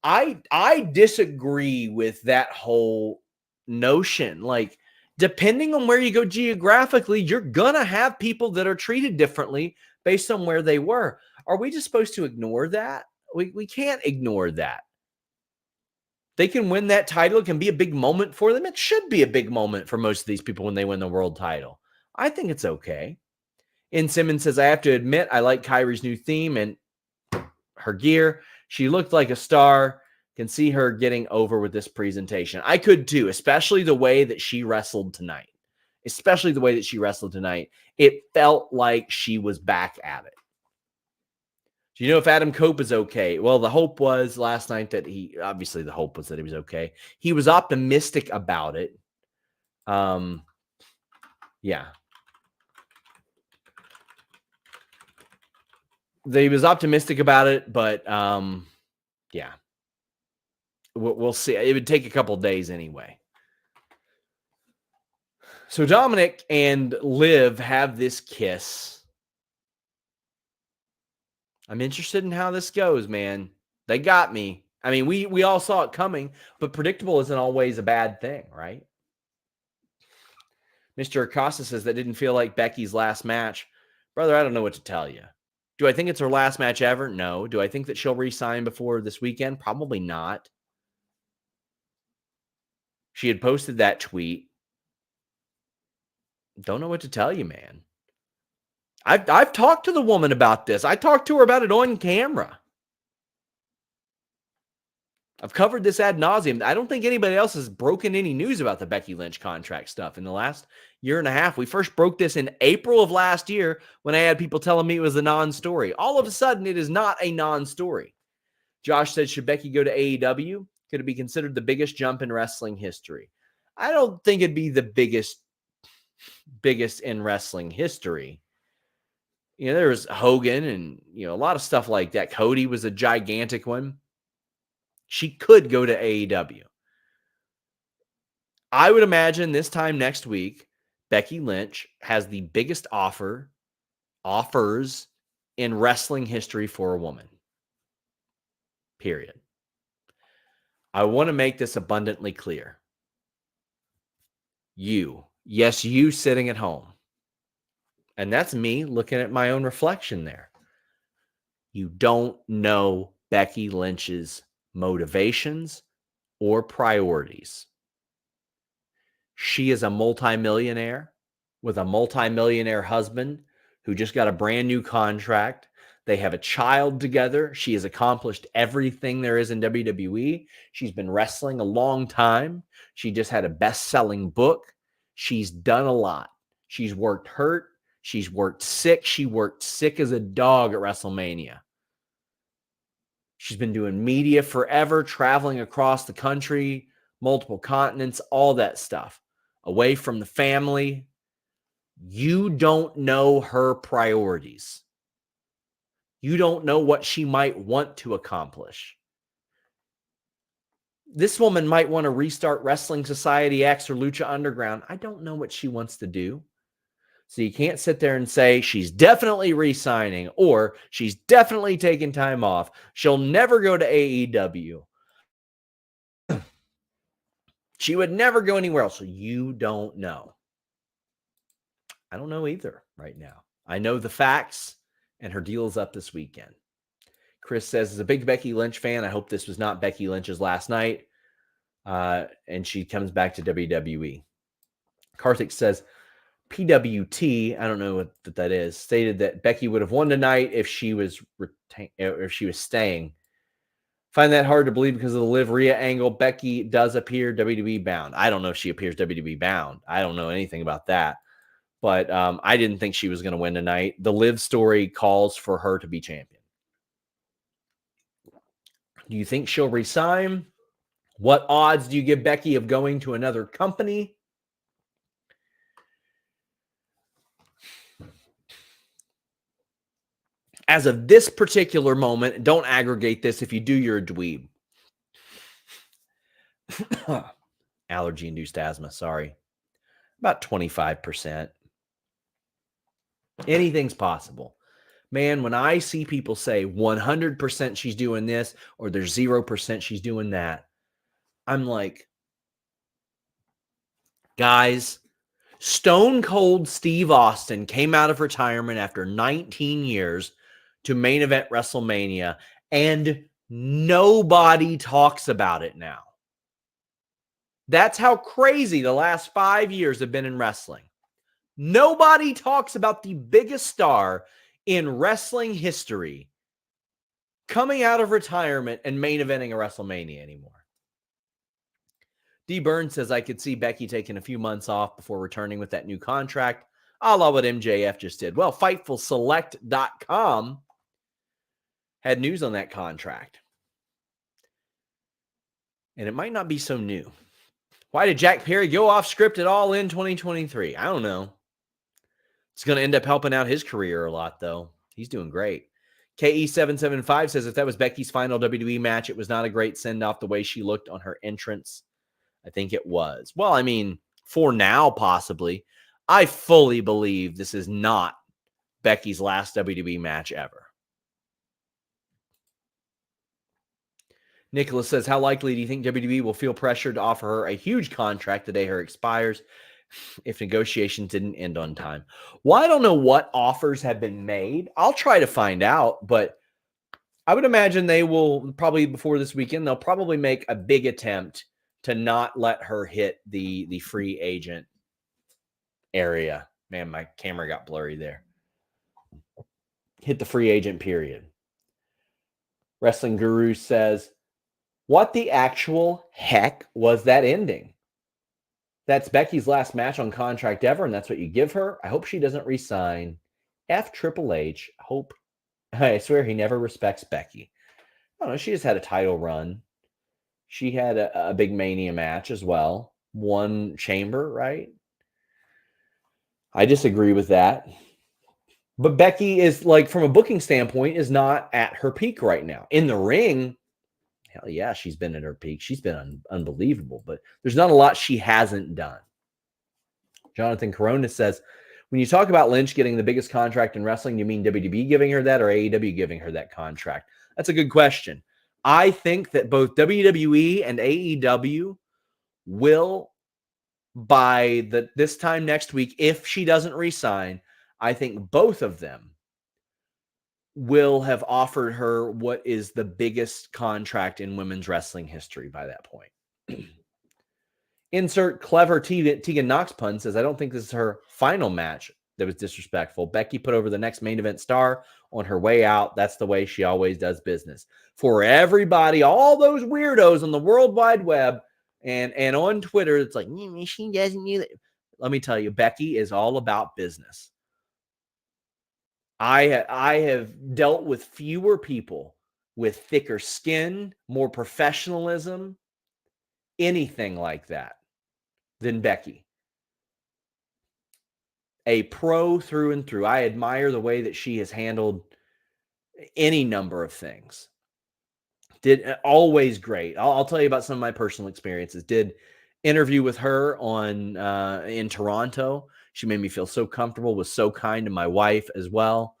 I disagree with that whole notion. Like, depending on where you go geographically, you're going to have people that are treated differently based on where they were. Are we just supposed to ignore that? We can't ignore that. They can win that title. It can be a big moment for them. It should be a big moment for most of these people when they win the world title. I think it's okay. And Simmons says, I have to admit, I like Kairi's new theme and her gear. She looked like a star. Can see her getting over with this presentation. I could too, especially the way that she wrestled tonight. It felt like she was back at it. Do you know if Adam Cope is okay? Well, the hope was last night that the hope was that he was okay. He was optimistic about it. Yeah. He was optimistic about it, but yeah. We'll see. It would take a couple days anyway. So Dominik and Liv have this kiss. I'm interested in how this goes, man. They got me. I mean, we all saw it coming, but predictable isn't always a bad thing, right? Mr. Acosta says that didn't feel like Becky's last match. Brother, I don't know what to tell you. Do I think it's her last match ever? No. Do I think that she'll re-sign before this weekend? Probably not. She had posted that tweet. Don't know what to tell you, man. I've talked to the woman about this. I talked to her about it on camera. I've covered this ad nauseum. I don't think anybody else has broken any news about the Becky Lynch contract stuff in the last year and a half. We first broke this in April of last year when I had people telling me it was a non-story. All of a sudden, it is not a non-story. Josh said, should Becky go to AEW? Could it be considered the biggest jump in wrestling history? I don't think it'd be the biggest in wrestling history. You know, there was Hogan and, a lot of stuff like that. Cody was a gigantic one. She could go to AEW. I would imagine this time next week, Becky Lynch has the biggest offers in wrestling history for a woman. Period. I want to make this abundantly clear. You sitting at home. And that's me looking at my own reflection there. You don't know Becky Lynch's motivations or priorities. She is a multimillionaire with a multimillionaire husband who just got a brand new contract. They have a child together. She has accomplished everything there is in WWE. She's been wrestling a long time. She just had a best-selling book. She's done a lot. She's worked hurt. She's worked sick. She worked sick as a dog at WrestleMania. She's been doing media forever, traveling across the country, multiple continents, all that stuff. Away from the family. You don't know her priorities. You don't know what she might want to accomplish. This woman might want to restart Wrestling Society X or Lucha Underground. I don't know what she wants to do. So you can't sit there and say she's definitely re-signing or she's definitely taking time off. She'll never go to AEW. She would never go anywhere else. So you don't know. I don't know either right now. I know the facts, and her deal is up this weekend. Chris says, as a big Becky Lynch fan, I hope this was not Becky Lynch's last night, and she comes back to WWE. Karthik says, PWT, I don't know what that is, stated that Becky would have won tonight if she was staying. Find that hard to believe because of the Liv Rhea angle. Becky does appear WWE bound. I don't know if she appears WWE bound. I don't know anything about that. But I didn't think she was going to win tonight. The Liv story calls for her to be champion. Do you think she'll resign? What odds do you give Becky of going to another company? As of this particular moment, don't aggregate this. If you do, you're a dweeb. Allergy-induced asthma, sorry. About 25%. Anything's possible. Man, when I see people say 100% she's doing this or there's 0% she's doing that, I'm like, guys, Stone Cold Steve Austin came out of retirement after 19 years to main event WrestleMania, and nobody talks about it now. That's how crazy the last 5 years have been in wrestling. Nobody talks about the biggest star in wrestling history coming out of retirement and main eventing a WrestleMania anymore. D. Burns says, I could see Becky taking a few months off before returning with that new contract, a la what MJF just did. Well, FightfulSelect.com had news on that contract. And it might not be so new. Why did Jack Perry go off script at all in 2023? I don't know. It's going to end up helping out his career a lot, though. He's doing great. KE775 says, if that was Becky's final WWE match, it was not a great send-off the way she looked on her entrance. I think it was. Well, I mean, for now, possibly. I fully believe this is not Becky's last WWE match ever. Nicholas says, how likely do you think WWE will feel pressured to offer her a huge contract the day her expires if negotiations didn't end on time? Well, I don't know what offers have been made. I'll try to find out, but I would imagine they will probably, before this weekend, they'll probably make a big attempt to not let her hit the free agent area. Man, my camera got blurry there. Hit the free agent period. Wrestling Guru says, what the actual heck was that ending? That's Becky's last match on contract ever, and that's what you give her. I hope she doesn't resign. F Triple H. I swear he never respects Becky. I don't know. She just had a title run. She had a big Mania match as well. One chamber, right? I disagree with that. But Becky is, like, from a booking standpoint, is not at her peak right now. In the ring, hell yeah, she's been at her peak. She's been unbelievable, but there's not a lot she hasn't done. Jonathan Corona says, when you talk about Lynch getting the biggest contract in wrestling, you mean WWE giving her that or AEW giving her that contract? That's a good question. I think that both WWE and AEW will, by this time next week, if she doesn't resign, I think both of them will have offered her what is the biggest contract in women's wrestling history by that point. Insert clever Tegan Knox pun says, I don't think this is her final match that was disrespectful. Becky put over the next main event star on her way out. That's the way she always does business. For everybody, all those weirdos on the World Wide Web and on Twitter, it's like, she doesn't need it. Let me tell you, Becky is all about business. I have dealt with fewer people with thicker skin, more professionalism, anything like that than Becky. A pro through and through. I admire the way that she has handled any number of things. Did always great. I'll tell you about some of my personal experiences. Did interview with her on in Toronto. She made me feel so comfortable, was so kind to my wife as well.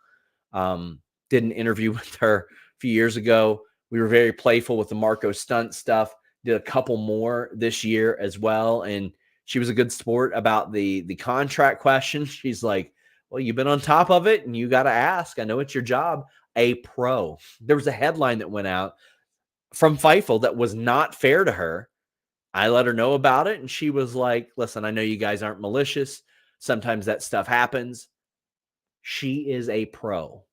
Did an interview with her a few years ago. We were very playful with the Marco Stunt stuff. Did a couple more this year as well. And she was a good sport about the contract question. She's like, well, you've been on top of it and you got to ask. I know it's your job. A pro. There was a headline that went out from Fightful that was not fair to her. I let her know about it. And she was like, listen, I know you guys aren't malicious. Sometimes that stuff happens. She is a pro.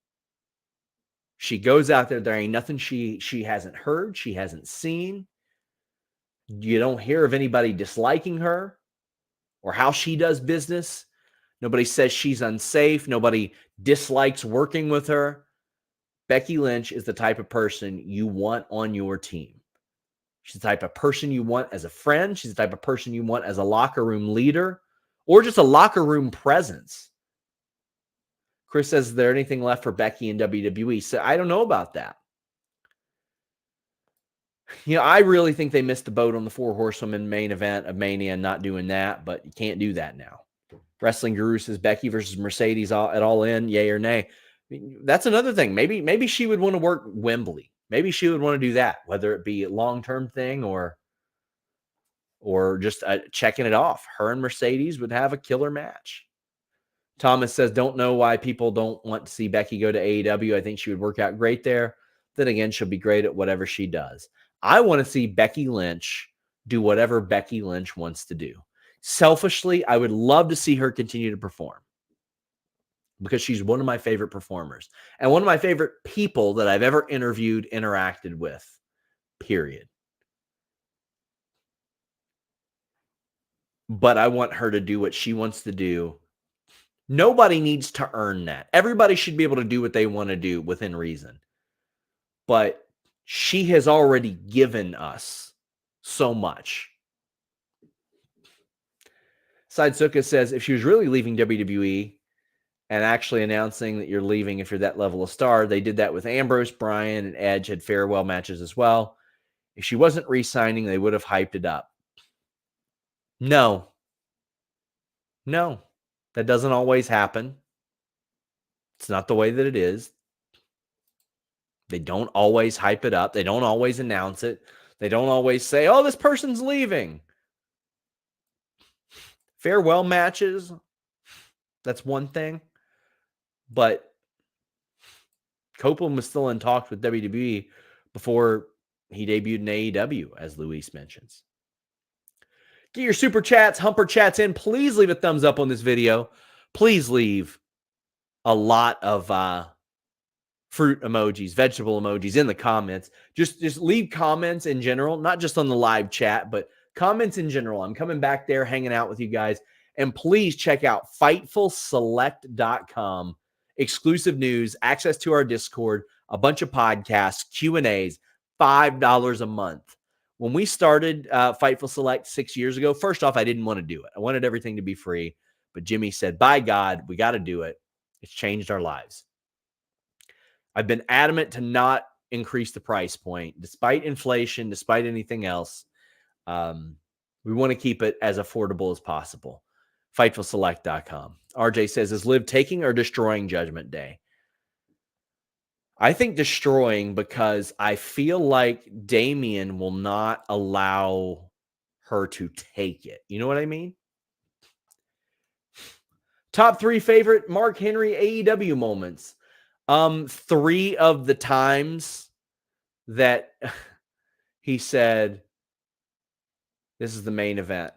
She goes out there. There ain't nothing she hasn't heard. She hasn't seen. You don't hear of anybody disliking her or how she does business. Nobody says she's unsafe. Nobody dislikes working with her. Becky Lynch is the type of person you want on your team. She's the type of person you want as a friend. She's the type of person you want as a locker room leader or just a locker room presence. Chris says, is there anything left for Becky in WWE? So I don't know about that. You know, I really think they missed the boat on the 4 Horsewomen main event of Mania and not doing that, but you can't do that now. Wrestling Guru says Becky versus Mercedes at All In, yay or nay. I mean, that's another thing. Maybe she would want to work Wembley. Maybe she would want to do that, whether it be a long-term thing or just checking it off. Her and Mercedes would have a killer match. Thomas says, don't know why people don't want to see Becky go to AEW. I think she would work out great there. Then again, she'll be great at whatever she does. I want to see Becky Lynch do whatever Becky Lynch wants to do. Selfishly, I would love to see her continue to perform because she's one of my favorite performers and one of my favorite people that I've ever interviewed, interacted with, period. But I want her to do what she wants to do. Nobody needs to earn that. Everybody should be able to do what they want to do within reason. But she has already given us so much. Sidesuka says, if she was really leaving WWE and actually announcing that you're leaving if you're that level of star, they did that with Ambrose, Bryan, and Edge had farewell matches as well. If she wasn't re-signing, they would have hyped it up. No, that doesn't always happen. It's not the way that it is. They don't always hype it up. They don't always announce it. They don't always say, oh, this person's leaving. Farewell matches, that's one thing. But Copeland was still in talks with WWE before he debuted in AEW, as Luis mentions. Get your super chats, humper chats in. Please leave a thumbs up on this video. Please leave a lot of fruit emojis, vegetable emojis in the comments. Just leave comments in general, not just on the live chat, but comments in general. I'm coming back there, hanging out with you guys. And please check out FightfulSelect.com. Exclusive news, access to our Discord, a bunch of podcasts, Q&As, $5 a month. When we started Fightful Select 6 years ago, first off, I didn't want to do it. I wanted everything to be free. But Jimmy said, by God, we got to do it. It's changed our lives. I've been adamant to not increase the price point, despite inflation, despite anything else. We want to keep it as affordable as possible. FightfulSelect.com. RJ says, is Liv taking or destroying Judgment Day? I think destroying, because I feel like Damian will not allow her to take it. You know what I mean? Top 3 favorite Mark Henry AEW moments. 3 of the times that he said, this is the main event,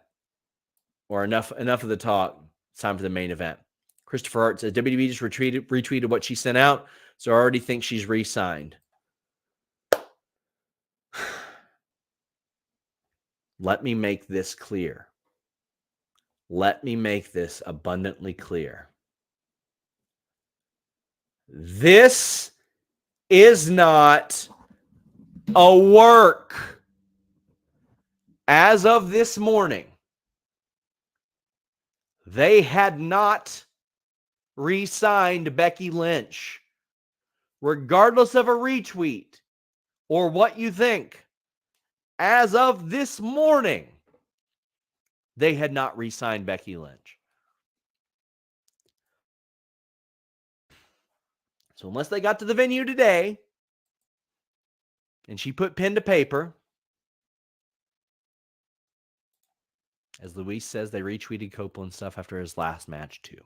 or enough of the talk. It's time for the main event. Christopher Hart says, WWE just retweeted what she sent out, so I already think she's re-signed. Let me make this clear. Let me make this abundantly clear. This is not a work. As of this morning, they had not re-signed Becky Lynch. Regardless of a retweet or what you think, as of this morning, they had not re-signed Becky Lynch. So unless they got to the venue today and she put pen to paper, as Luis says, they retweeted Copeland stuff after his last match too.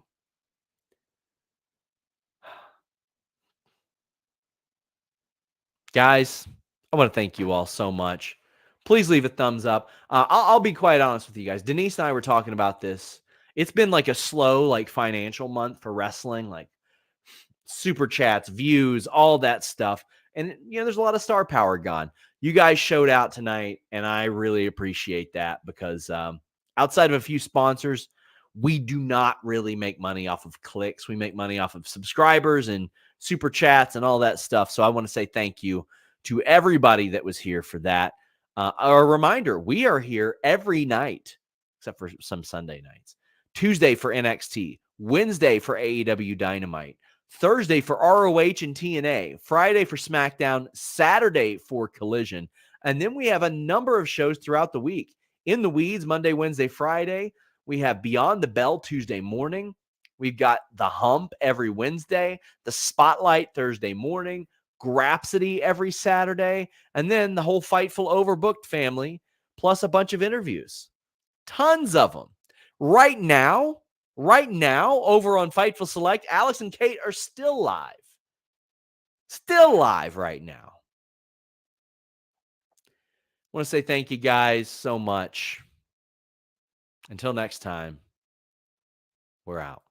Guys, I want to thank you all so much. Please leave a thumbs up. I'll be quite honest with you guys. Denise and I were talking about this. It's been like a slow, financial month for wrestling, super chats, views, all that stuff. And, there's a lot of star power gone. You guys showed out tonight, and I really appreciate that, because outside of a few sponsors, we do not really make money off of clicks. We make money off of subscribers and super chats and all that stuff. So I want to say thank you to everybody that was here for that. A reminder, we are here every night, except for some Sunday nights. Tuesday for NXT, Wednesday for AEW Dynamite, Thursday for ROH and TNA, Friday for SmackDown, Saturday for Collision. And then we have a number of shows throughout the week. In the Weeds, Monday, Wednesday, Friday. We have Beyond the Bell Tuesday morning. We've got The Hump every Wednesday, The Spotlight Thursday morning, Grapsody every Saturday, and then the whole Fightful Overbooked family, plus a bunch of interviews. Tons of them. Right now, over on Fightful Select, Alex and Kate are still live. Still live right now. I want to say thank you guys so much. Until next time, we're out.